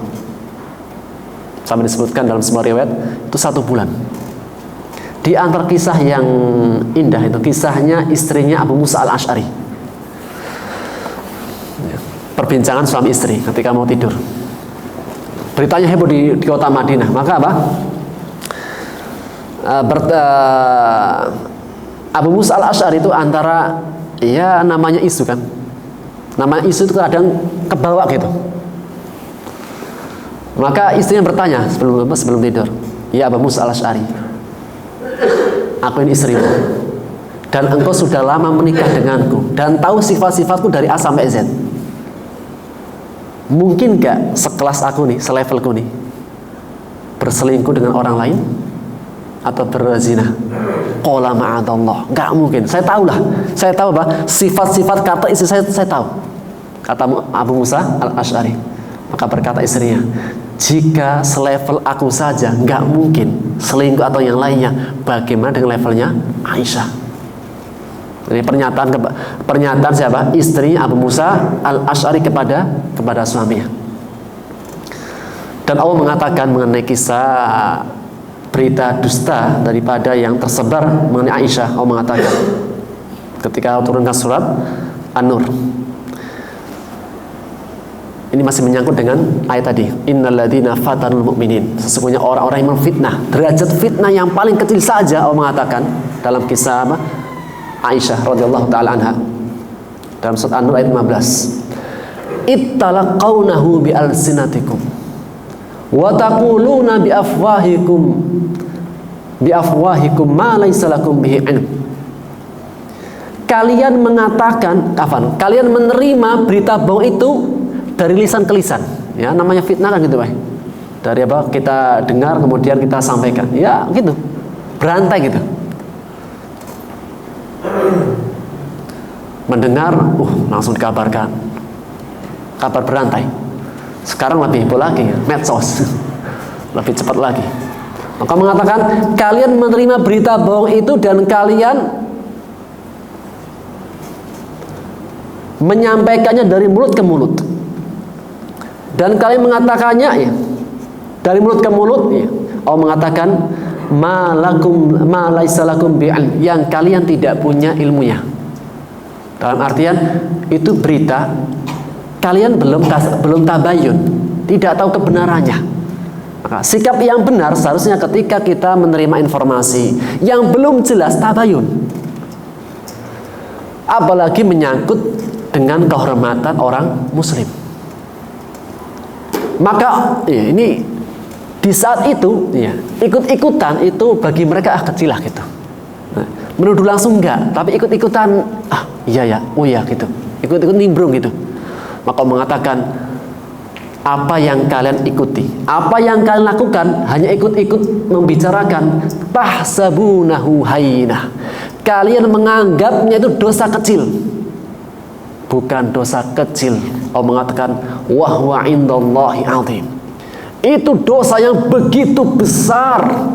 S1: Sampai disebutkan dalam sebuah riwayat itu 1 bulan. Di antara kisah yang indah itu kisahnya istrinya Abu Musa al-Ash'ari. Perbincangan suami istri ketika mau tidur. Beritanya heboh di kota Madinah. Maka Abu Musa al-Ash'ari itu antara namanya isu kan. Namanya isu itu kadang kebawa gitu. Maka istrinya bertanya sebelum tidur, "Ya Abu Musa al-Ash'ari, aku ini istrimu, dan engkau sudah lama menikah denganku dan tahu sifat-sifatku dari A sampai Z. Mungkin gak sekelas aku nih, selevelku nih, berselingkuh dengan orang lain atau berzina?" Qala ma'adallah. Gak mungkin. Saya tahu sifat-sifat kata istri saya tahu. Kata Abu Musa al-Ash'ari. Maka berkata istrinya, "Jika selevel aku saja gak mungkin selingkuh atau yang lainnya, bagaimana dengan levelnya Aisyah?" Ini pernyataan siapa? Istrinya Abu Musa al-Ash'ari kepada suaminya. Dan Allah mengatakan mengenai kisah berita dusta daripada yang tersebar mengenai Aisyah. Allah mengatakan ketika turunkan surat An-Nur. Ini masih menyangkut dengan ayat tadi, innalladzina fatanul mu'minin. Sesungguhnya orang-orang yang memfitnah, derajat fitnah yang paling kecil saja Allah mengatakan dalam kisah Aisyah radhiyallahu taala anha dalam surat An-Nur ayat 15. Ittalaqawnahu bi alsinatikum wa taquluna bi afwahikum ma laysa lakum bihi ilm. Kalian menerima berita bohong itu dari lisan ke lisan. Ya, namanya fitnah kan gitu, Pak. Dari kita dengar kemudian kita sampaikan. Ya, gitu. Berantai gitu. Mendengar, langsung dikabarkan. Kabar berantai. Sekarang lebih heboh lagi, medsos. Lebih cepat lagi. Maka mengatakan, kalian menerima berita bohong itu dan kalian menyampaikannya dari mulut ke mulut. Dan kalian mengatakannya dari mulut ke mulut. Allah mengatakan, ma laisa lakum bi'ilm, yang kalian tidak punya ilmunya. Dalam artian itu berita kalian belum tabayun, tidak tahu kebenarannya. Maka sikap yang benar seharusnya ketika kita menerima informasi yang belum jelas, tabayun. Apalagi menyangkut dengan kehormatan orang muslim. Maka ini di saat itu ikut-ikutan itu bagi mereka kecil lah gitu. Menuduh langsung enggak, tapi ikut-ikutan gitu. Ikut-ikut nimbrung gitu. Maka mengatakan, apa yang kalian ikuti, apa yang kalian lakukan hanya ikut-ikut membicarakan, tahsabunahu hayyinah. Kalian menganggapnya itu dosa kecil. Bukan dosa kecil. Allah mengatakan, wa huwa indallahi azim. Itu dosa yang begitu besar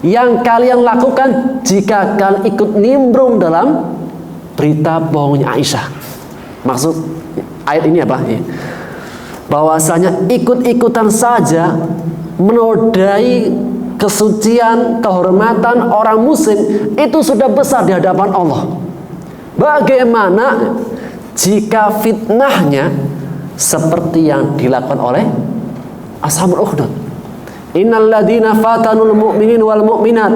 S1: yang kalian lakukan jika kalian ikut nimbrung dalam berita bohongnya Aisyah. Maksud ayat ini apa? Bahwasanya ikut-ikutan saja menodai kesucian, kehormatan orang muslim itu sudah besar di hadapan Allah. Bagaimana jika fitnahnya seperti yang dilakukan oleh Ashabul Ukhdud, Innal ladzina fatanul mu'minin wal mu'minat,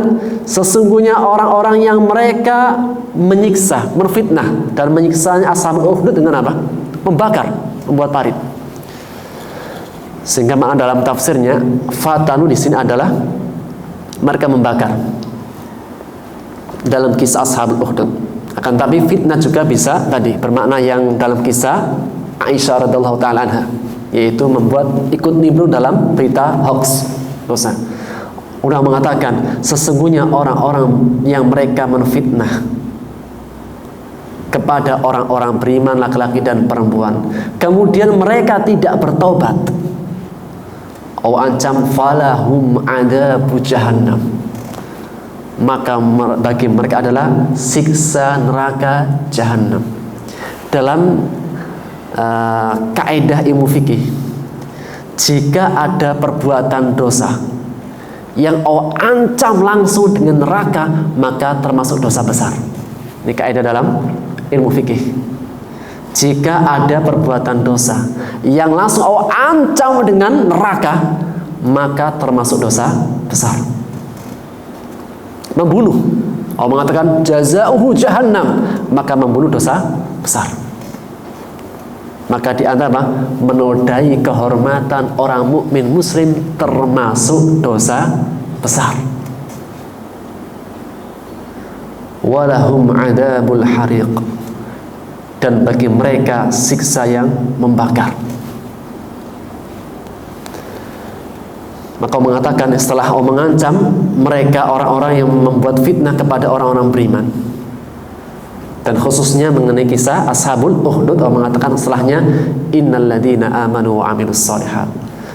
S1: sesungguhnya orang-orang yang mereka menyiksa, menfitnah dan menyiksanya ashabul ukhdud dengan apa? Membakar, membuat parit. Sehingga makna dalam tafsirnya fatanu di sini adalah mereka membakar. Dalam kisah ashabul ukhdud. Akan tapi fitnah juga bisa tadi bermakna yang dalam kisah Aisyah radhiyallahu taala anha, yaitu membuat ikut nimbrung dalam berita hoax. Dosa. Udah mengatakan sesungguhnya orang-orang yang mereka menfitnah kepada orang-orang beriman laki-laki dan perempuan, kemudian mereka tidak bertobat, ancam falahum adabu jahannam, maka bagi mereka adalah siksa neraka jahannam. Dalam kaidah ilmu fikih, jika ada perbuatan dosa yang Allah ancam langsung dengan neraka, maka termasuk dosa besar. Ini kaidah dalam ilmu fikih. Jika ada perbuatan dosa yang langsung Allah ancam dengan neraka, maka termasuk dosa besar. Membunuh, Allah mengatakan jazaohu jahannam, maka membunuh dosa besar. Maka di antara menodai kehormatan orang mukmin muslim termasuk dosa besar. Walahum adabul hariq, dan bagi mereka siksa yang membakar. Maka Allah mengatakan setelah Allah mengancam mereka orang-orang yang membuat fitnah kepada orang-orang beriman, dan khususnya mengenai kisah ashabul ukhdud, Allah mengatakan setelahnya innal ladzina amanu wa amilus shalihat,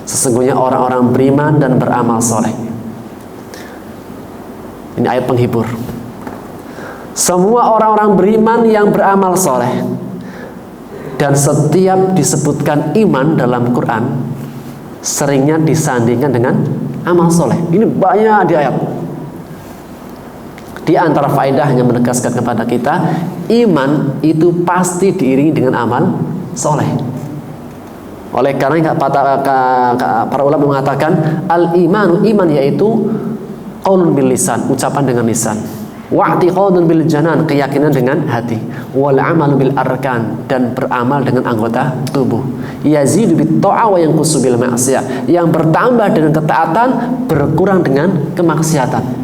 S1: sesungguhnya orang-orang beriman dan beramal soleh. Ini ayat penghibur. Semua orang-orang beriman yang beramal soleh, dan setiap disebutkan iman dalam Quran seringnya disandingkan dengan amal soleh. Ini banyak di ayat. Di antara faedahnya menegaskan kepada kita, iman itu pasti diiringi dengan amal soleh. Oleh karena para ulama mengatakan al-imanu, iman yaitu qaulun bil lisan, ucapan dengan lisan, wa'tiqadun bil janan, keyakinan dengan hati, wal amalu bil arkan, dan beramal dengan anggota tubuh, yazidu bit ta'a wa yanqusu bil ma'siyah, yang bertambah dengan ketaatan, berkurang dengan kemaksiatan.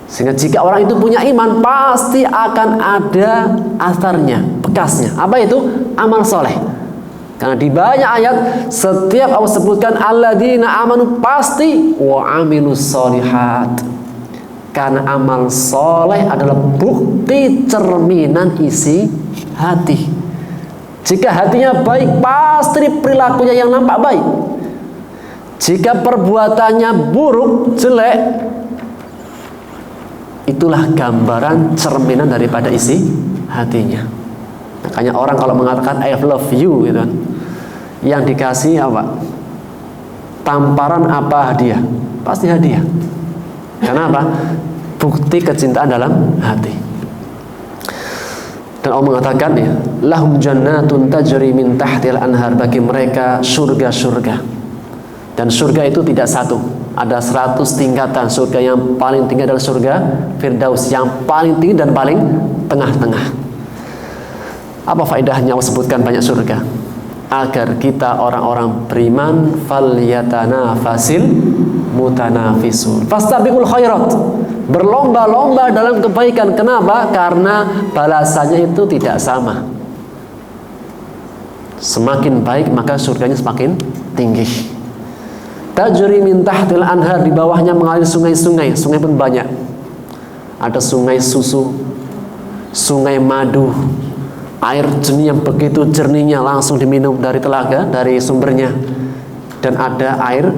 S1: Sehingga jika orang itu punya iman, pasti akan ada asarnya, bekasnya. Apa itu? Amal soleh. Karena di banyak ayat setiap Allah sebutkan alladzina amanu, pasti wa amilus sholihat. Karena amal soleh adalah bukti cerminan isi hati. Jika hatinya baik, pasti perilakunya yang nampak baik. Jika perbuatannya buruk, jelek, itulah gambaran cerminan daripada isi hatinya. Makanya orang kalau mengatakan I love you gitu kan, yang dikasih apa? Tamparan apa hadiah? Pasti hadiah. Karena apa? Bukti kecintaan dalam hati. Dan Allah mengatakan ya, lahum jannatun tajri min tahtil anhar, bagi mereka surga-surga. Dan surga itu tidak satu, ada 100 tingkatan. Surga yang paling tinggi adalah surga Firdaus, yang paling tinggi dan paling tengah-tengah. Apa faedahnya Allah sebutkan banyak surga? Agar kita orang-orang beriman falyatanafasil mutanafisun, fastabiqul khairat, berlomba-lomba dalam kebaikan. Kenapa? Karena balasannya itu tidak sama. Semakin baik maka surganya semakin tinggi. Tajri min tahtil anhar, di bawahnya mengalir sungai-sungai. Sungai pun banyak. Ada sungai susu, sungai madu, air jernih yang begitu jernihnya, langsung diminum dari telaga, dari sumbernya. Dan ada air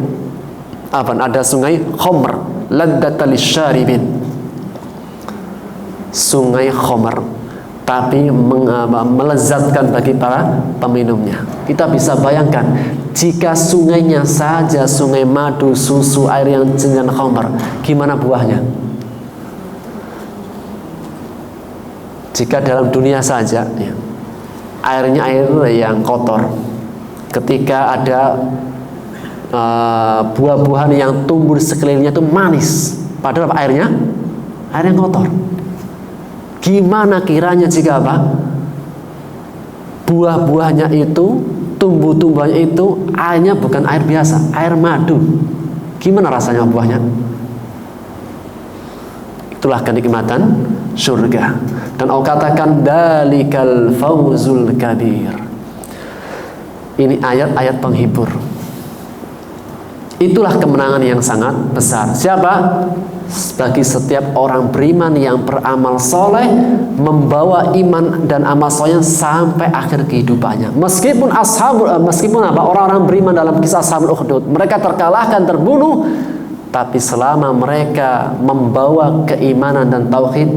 S1: ada sungai khamr, ladzatal lisyaribin, sungai khamr, tapi melezatkan bagi para peminumnya. Kita bisa bayangkan, jika sungainya saja sungai madu, susu, air yang dengan khamr, gimana buahnya? Jika dalam dunia saja ya, airnya air yang kotor, ketika ada buah-buahan yang tumbuh di sekelilingnya itu manis, padahal apa? Airnya kotor. Gimana kiranya jika apa? Buah-buahnya itu, tumbuh-tumbuhannya itu airnya bukan air biasa, air madu. Gimana rasanya buahnya? Itulah kenikmatan surga. Dan Allah katakan dalikal fawzul kabir. Ini ayat-ayat penghibur. Itulah kemenangan yang sangat besar. Siapa? Bagi setiap orang beriman yang beramal soleh, membawa iman dan amal soleh sampai akhir kehidupannya. Meskipun orang-orang beriman dalam kisah Ashabul Ukhdud, mereka terkalahkan, terbunuh, tapi selama mereka membawa keimanan dan tauhid,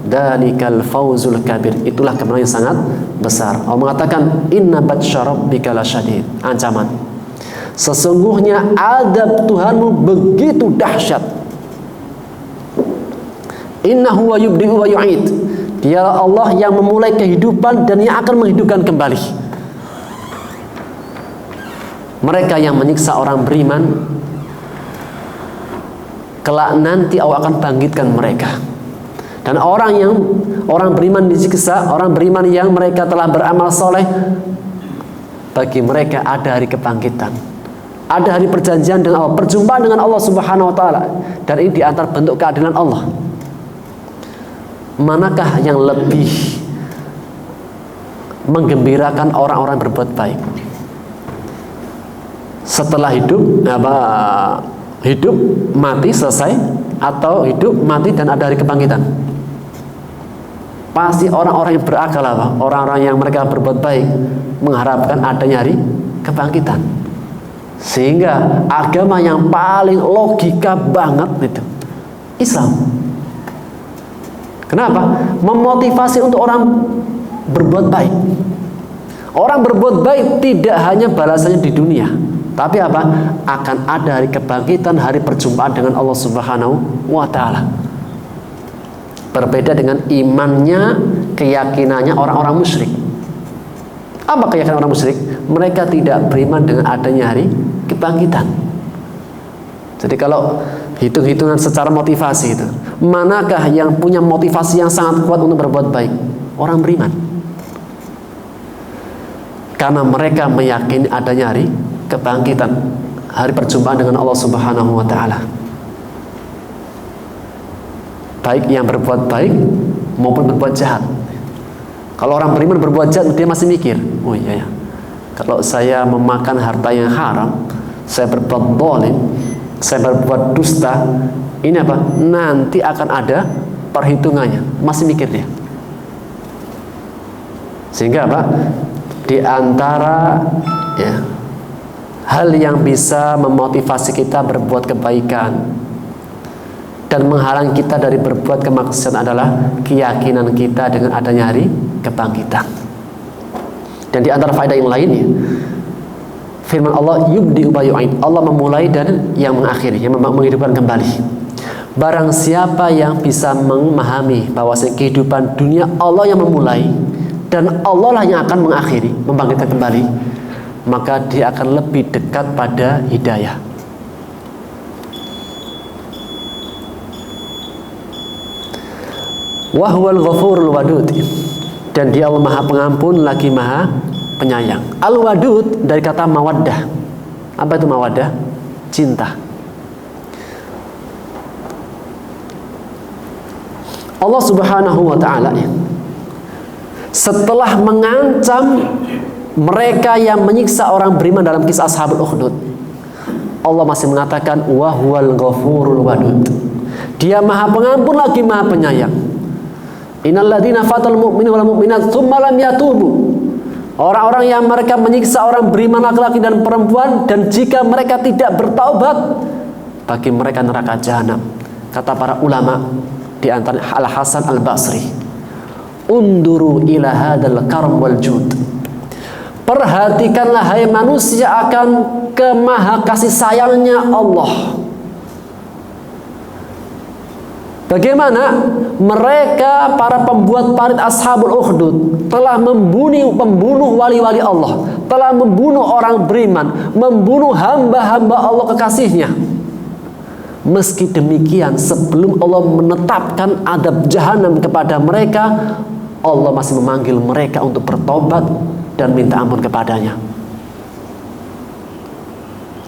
S1: dalikal fawzul kabir, itulah kemenangan yang sangat besar. Allah mengatakan inna batsya rabbika lasyadid, ancaman. Sesungguhnya adab Tuhanmu begitu dahsyat. Innahu wa yubdi'u wa yu'id. Dialah Allah yang memulai kehidupan dan yang akan menghidupkan kembali. Mereka yang menyiksa orang beriman, kelak nanti Allah akan bangkitkan mereka. Dan orang beriman disiksa, orang beriman yang mereka telah beramal soleh, bagi mereka ada hari kebangkitan, ada hari perjanjian dengan Allah, perjumpaan dengan Allah Subhanahu wa taala. Dan ini di antara bentuk keadilan Allah. Manakah yang lebih menggembirakan orang-orang berbuat baik? Setelah hidup mati selesai, atau hidup mati dan ada hari kebangkitan? Pasti orang-orang yang berakal orang-orang yang mereka berbuat baik mengharapkan adanya hari kebangkitan. Sehingga agama yang paling logika banget itu Islam. Kenapa? Memotivasi untuk orang berbuat baik. Orang berbuat baik tidak hanya balasannya di dunia, tapi apa? Akan ada hari kebangkitan, hari perjumpaan dengan Allah Subhanahu wa taala. Berbeda dengan imannya, keyakinannya orang-orang musyrik. Apa keyakinan orang musyrik? Mereka tidak beriman dengan adanya hari kebangkitan. Jadi kalau hitung-hitungan secara motivasi itu, manakah yang punya motivasi yang sangat kuat untuk berbuat baik? Orang beriman. Karena mereka meyakini adanya hari kebangkitan, hari perjumpaan dengan Allah Subhanahu wa taala. Baik yang berbuat baik maupun berbuat jahat. Kalau orang beriman berbuat jahat, dia masih mikir, oh iya ya, kalau saya memakan harta yang haram, saya berbuat zalim, saya berbuat dusta, ini apa? Nanti akan ada perhitungannya. Masih mikir dia. Sehingga apa? Di antara hal yang bisa memotivasi kita berbuat kebaikan dan menghalang kita dari berbuat kemaksiatan adalah keyakinan kita dengan adanya hari kebangkitan. Dan di antara faedah yang lainnya, firman Allah yubdi wa yu'id, Allah memulai dan yang mengakhiri, yang menghidupkan kembali. Barang siapa yang bisa memahami bahwa kehidupan dunia Allah yang memulai dan Allah lah yang akan mengakhiri, membangkitkan kembali, maka dia akan lebih dekat pada hidayah. Wa huwal ghafurul wadud, dan dia Allah Maha Pengampun lagi Maha Penyayang. Al-wadud dari kata mawaddah. Apa itu mawaddah? Cinta. Allah Subhanahu wa ta'ala setelah mengancam mereka yang menyiksa orang beriman dalam kisah Ashabul Ukhdud, Allah masih mengatakan wa huwal ghafurul wadud. Dia Maha Pengampun lagi Maha Penyayang. Innal ladzina fatal mu'mina wal mu'minat tsumma lam yatubu. Orang-orang yang mereka menyiksa orang beriman laki-laki dan perempuan, dan jika mereka tidak bertaubat, bagi mereka neraka jahanam. Kata para ulama, di antara Al-Hasan Al-Basri, unduru ila hadal karam wal jud. Perhatikanlah hai manusia akan kemaha kasih sayangnya Allah. Bagaimana mereka para pembuat parit Ashabul Ukhdud telah membunuh wali-wali Allah, telah membunuh orang beriman, membunuh hamba-hamba Allah kekasihnya. Meski demikian, sebelum Allah menetapkan adab jahanam kepada mereka, Allah masih memanggil mereka untuk bertobat dan minta ampun kepadanya.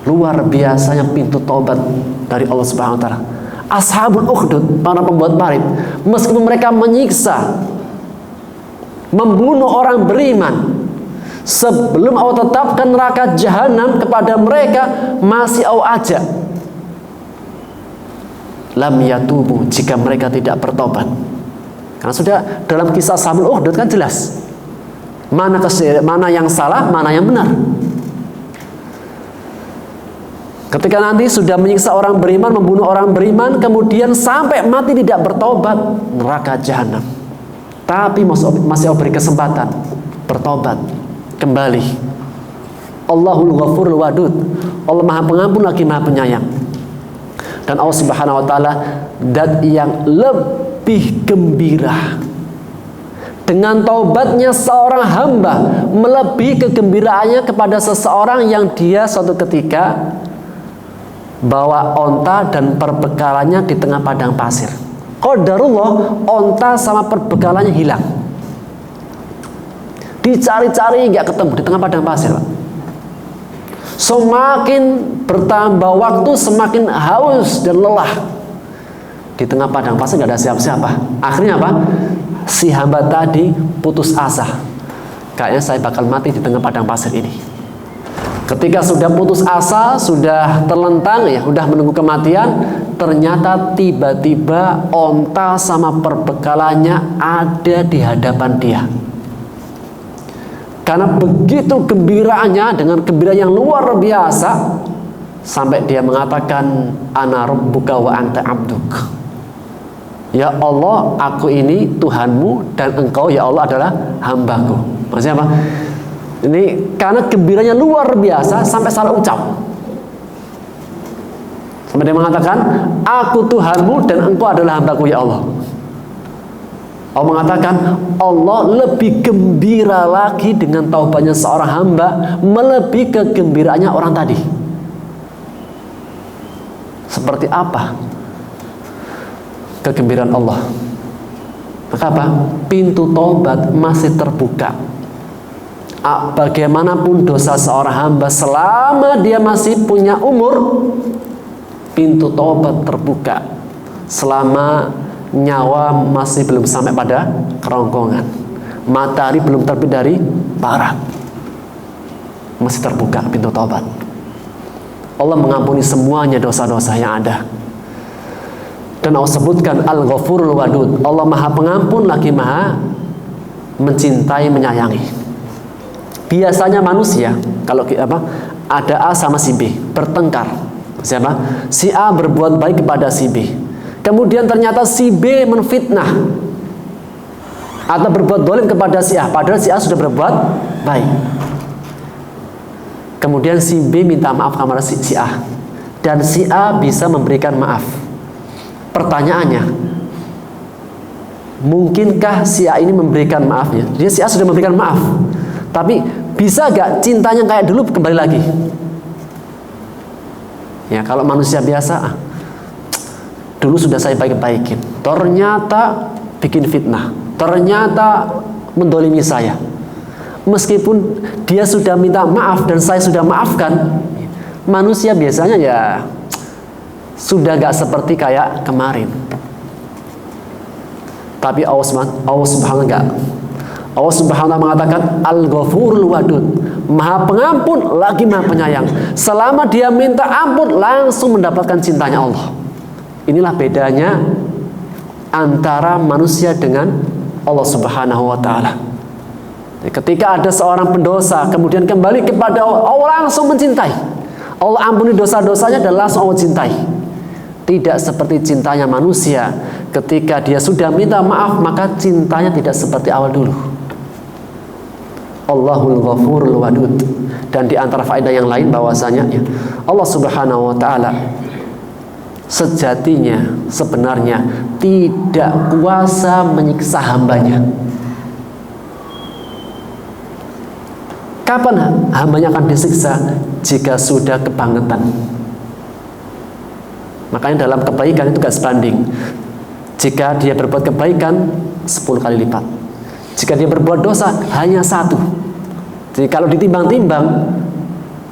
S1: Luar biasanya pintu tobat dari Allah Subhanahu wa taala. Ashabul Ukhdud, para pembuat parit, meskipun mereka menyiksa, membunuh orang beriman, sebelum Allah tetapkan neraka jahanam kepada mereka, masih Allah ajak, lam yatubu, jika mereka tidak bertobat. Karena sudah dalam kisah Ashabul Ukhdud kan jelas mana yang salah, mana yang benar. Ketika nanti sudah menyiksa orang beriman, membunuh orang beriman, kemudian sampai mati tidak bertobat, neraka jahanam. Tapi masih beri kesempatan bertobat kembali. Allahul Ghafurul Wadud, Allah Maha Pengampun lagi Maha Penyayang. Dan Allah Subhanahu wa taala zat yang lebih gembira dengan taubatnya seorang hamba, melebihi kegembiraannya kepada seseorang yang dia suatu ketika bawa onta dan perbekalannya di tengah padang pasir. Qadarullah, onta sama perbekalannya hilang. Dicari-cari nggak ketemu di tengah padang pasir, Pak. Semakin bertambah waktu, semakin haus dan lelah. Di tengah padang pasir nggak ada siapa-siapa. Akhirnya apa? Si hamba tadi putus asa. Kayaknya saya bakal mati di tengah padang pasir ini. Ketika sudah putus asa, sudah terlentang, ya, sudah menunggu kematian, ternyata tiba-tiba onta sama perbekalannya ada di hadapan dia. Karena begitu gembiraannya, dengan gembira yang luar biasa, sampai dia mengatakan, ana rabbuka wa anta abduk. Ya Allah, aku ini Tuhanmu dan engkau ya Allah adalah hambaku. Maksudnya apa? Ini karena gembiranya luar biasa sampai salah ucap. Sampai dia mengatakan, aku Tuhanmu dan engkau adalah hambaku ya Allah. Allah mengatakan, Allah lebih gembira lagi dengan taubatnya seorang hamba, melebihi kegembiraannya orang tadi. Seperti apa kegembiraan Allah? Maka apa? Pintu taubat masih terbuka. Bagaimanapun dosa seorang hamba, selama dia masih punya umur, pintu taubat terbuka. Selama nyawa masih belum sampai pada kerongkongan, matahari belum terbit dari barat, masih terbuka pintu taubat. Allah mengampuni semuanya dosa-dosa yang ada. Dan Allah sebutkan Al-Ghafurul Wadud, Allah Maha Pengampun lagi Maha mencintai, menyayangi. Biasanya manusia kalau ada A sama si B bertengkar, siapa? Si A berbuat baik kepada si B, kemudian ternyata si B menfitnah atau berbuat dolim kepada si A, padahal si A sudah berbuat baik. Kemudian si B minta maaf kepada si A, dan si A bisa memberikan maaf. Pertanyaannya, mungkinkah si A ini memberikan maafnya? Dia si A sudah memberikan maaf, tapi bisa gak cintanya kayak dulu kembali lagi? Ya, kalau manusia biasa, dulu sudah saya baik-baikin, ternyata bikin fitnah, ternyata mendolimi saya. Meskipun dia sudah minta maaf dan saya sudah maafkan, manusia biasanya ya sudah gak seperti kayak kemarin. Tapi Allah Subhanahu enggak. Allah Subhanahu wa mengatakan Al-Ghafurul Wadud, Maha Pengampun lagi Maha Penyayang. Selama dia minta ampun, langsung mendapatkan cintanya Allah. Inilah bedanya antara manusia dengan Allah Subhanahu wa taala. Ketika ada seorang pendosa kemudian kembali kepada Allah, Allah langsung mencintai. Allah ampuni dosa-dosanya dan langsung Allah cintai. Tidak seperti cintanya manusia, ketika dia sudah minta maaf maka cintanya tidak seperti awal dulu. Allahul Ghafurul Wadud. Dan di antara faedah yang lain bahwasanya Allah Subhanahu wa taala sejatinya sebenarnya tidak kuasa menyiksa hambanya. Kapan hambanya akan disiksa? Jika sudah kebangetan. Makanya dalam kebaikan itu gak sebanding. Jika dia berbuat kebaikan 10 kali lipat. Jika dia berbuat dosa hanya 1. Jadi kalau ditimbang-timbang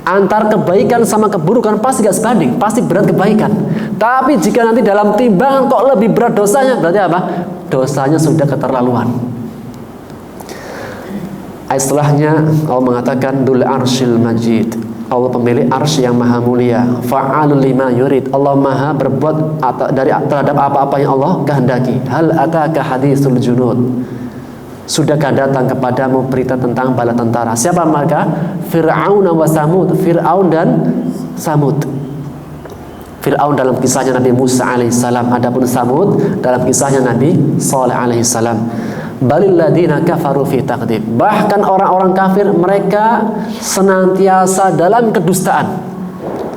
S1: antar kebaikan sama keburukan pasti gak sebanding, pasti berat kebaikan. Tapi jika nanti dalam timbangan kok lebih berat dosanya, berarti apa? Dosanya sudah keterlaluan. Ayat setelahnya Allah mengatakan Dzul Arsyil Majid, Allah pemilik arsy yang maha mulia. Fa'alul lima yurid, Allah maha berbuat terhadap apa-apa yang Allah kehendaki. Hal ataka hadisul junud, sudahkah datang kepadamu berita tentang bala tentara? Siapa mereka? Fir'aun wa Samud, Fir'aun dan Samud. Fir'aun dalam kisahnya Nabi Musa alaihissalam, adapun Samud dalam kisahnya Nabi Saleh alaihissalam. Balil ladina kafaru fi taqdib, bahkan orang-orang kafir mereka senantiasa dalam kedustaan.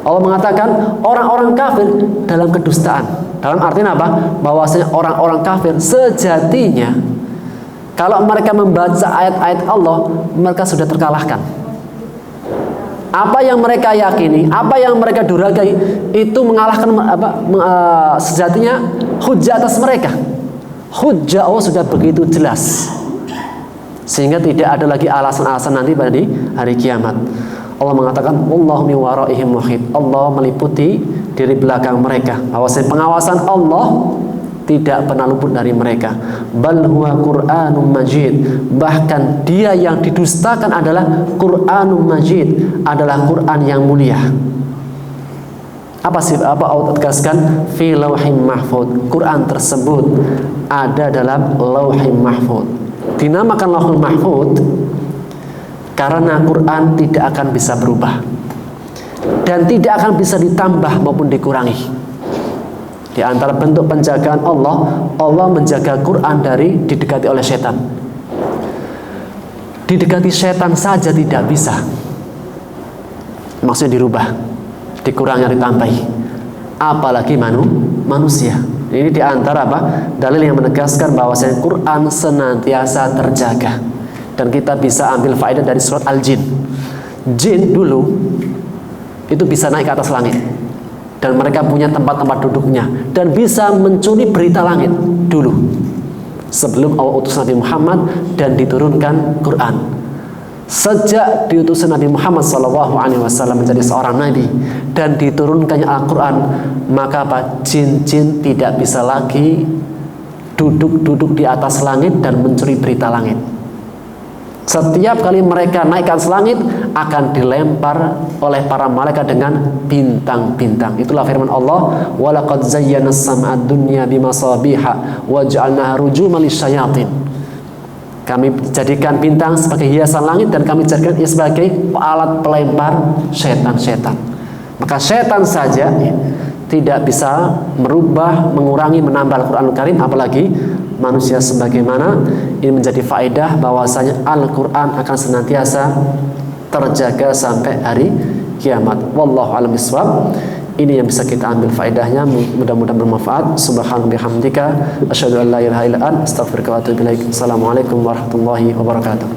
S1: Allah mengatakan orang-orang kafir dalam kedustaan. Dalam artinya apa? Bahwasanya orang-orang kafir sejatinya kalau mereka membaca ayat-ayat Allah, mereka sudah terkalahkan. Apa yang mereka yakini, apa yang mereka duragai, itu mengalahkan sejatinya hujjah atas mereka. Hujjah Allah sudah begitu jelas, sehingga tidak ada lagi alasan-alasan nanti pada hari kiamat. Allah mengatakan Wallahu min waraihim muhit, Allah meliputi diri belakang mereka. Bahwasanya pengawasan Allah tidak pernah luput dari mereka. Bal huwa Qur'anun Majid, bahkan dia yang didustakan adalah Qur'anun Majid, adalah Quran yang mulia. Apa Allah tegaskan? Fi lauhim mahfud, Quran tersebut ada dalam lauhim mahfud. Dinamakan lauhul mahfud karena Quran tidak akan bisa berubah dan tidak akan bisa ditambah maupun dikurangi. Di antara bentuk penjagaan Allah, Allah menjaga Quran dari didekati oleh setan. Didekati setan saja tidak bisa, maksudnya dirubah, dikurangi, ditambahi, apalagi manusia. Ini di antara dalil yang menegaskan bahwasanya Quran senantiasa terjaga. Dan kita bisa ambil faedah dari surat Al-Jin. Jin dulu itu bisa naik ke atas langit, dan mereka punya tempat-tempat duduknya, dan bisa mencuri berita langit dulu sebelum Allah utus Nabi Muhammad dan diturunkan Quran. Sejak diutusnya Nabi Muhammad SAW menjadi seorang nabi dan diturunkannya Al-Quran, maka jin-jin tidak bisa lagi duduk di atas langit dan mencuri berita langit. Setiap kali mereka naik ke atas langit akan dilempar oleh para malaikat dengan bintang-bintang. Itulah firman Allah, walaqad zayyana as-sama'ad dunya bimasabiha waj'alnaha rujuman lisyayatin. Kami jadikan bintang sebagai hiasan langit dan kami jadikan ia sebagai alat pelempar setan-setan. Maka setan saja tidak bisa merubah, mengurangi, menambah Al-Quranul Karim, apalagi manusia. Sebagaimana ini menjadi faedah bahwasanya Al-Quran akan senantiasa terjaga sampai hari kiamat. Wallahu a'lam bishawab. Ini yang bisa kita ambil faedahnya, mudah-mudahan bermanfaat. Subhanallah bihamdika asyhadu an la ilaha illa anta astaghfiruka wa atubu ilaik. Assalamualaikum warahmatullahi wabarakatuh.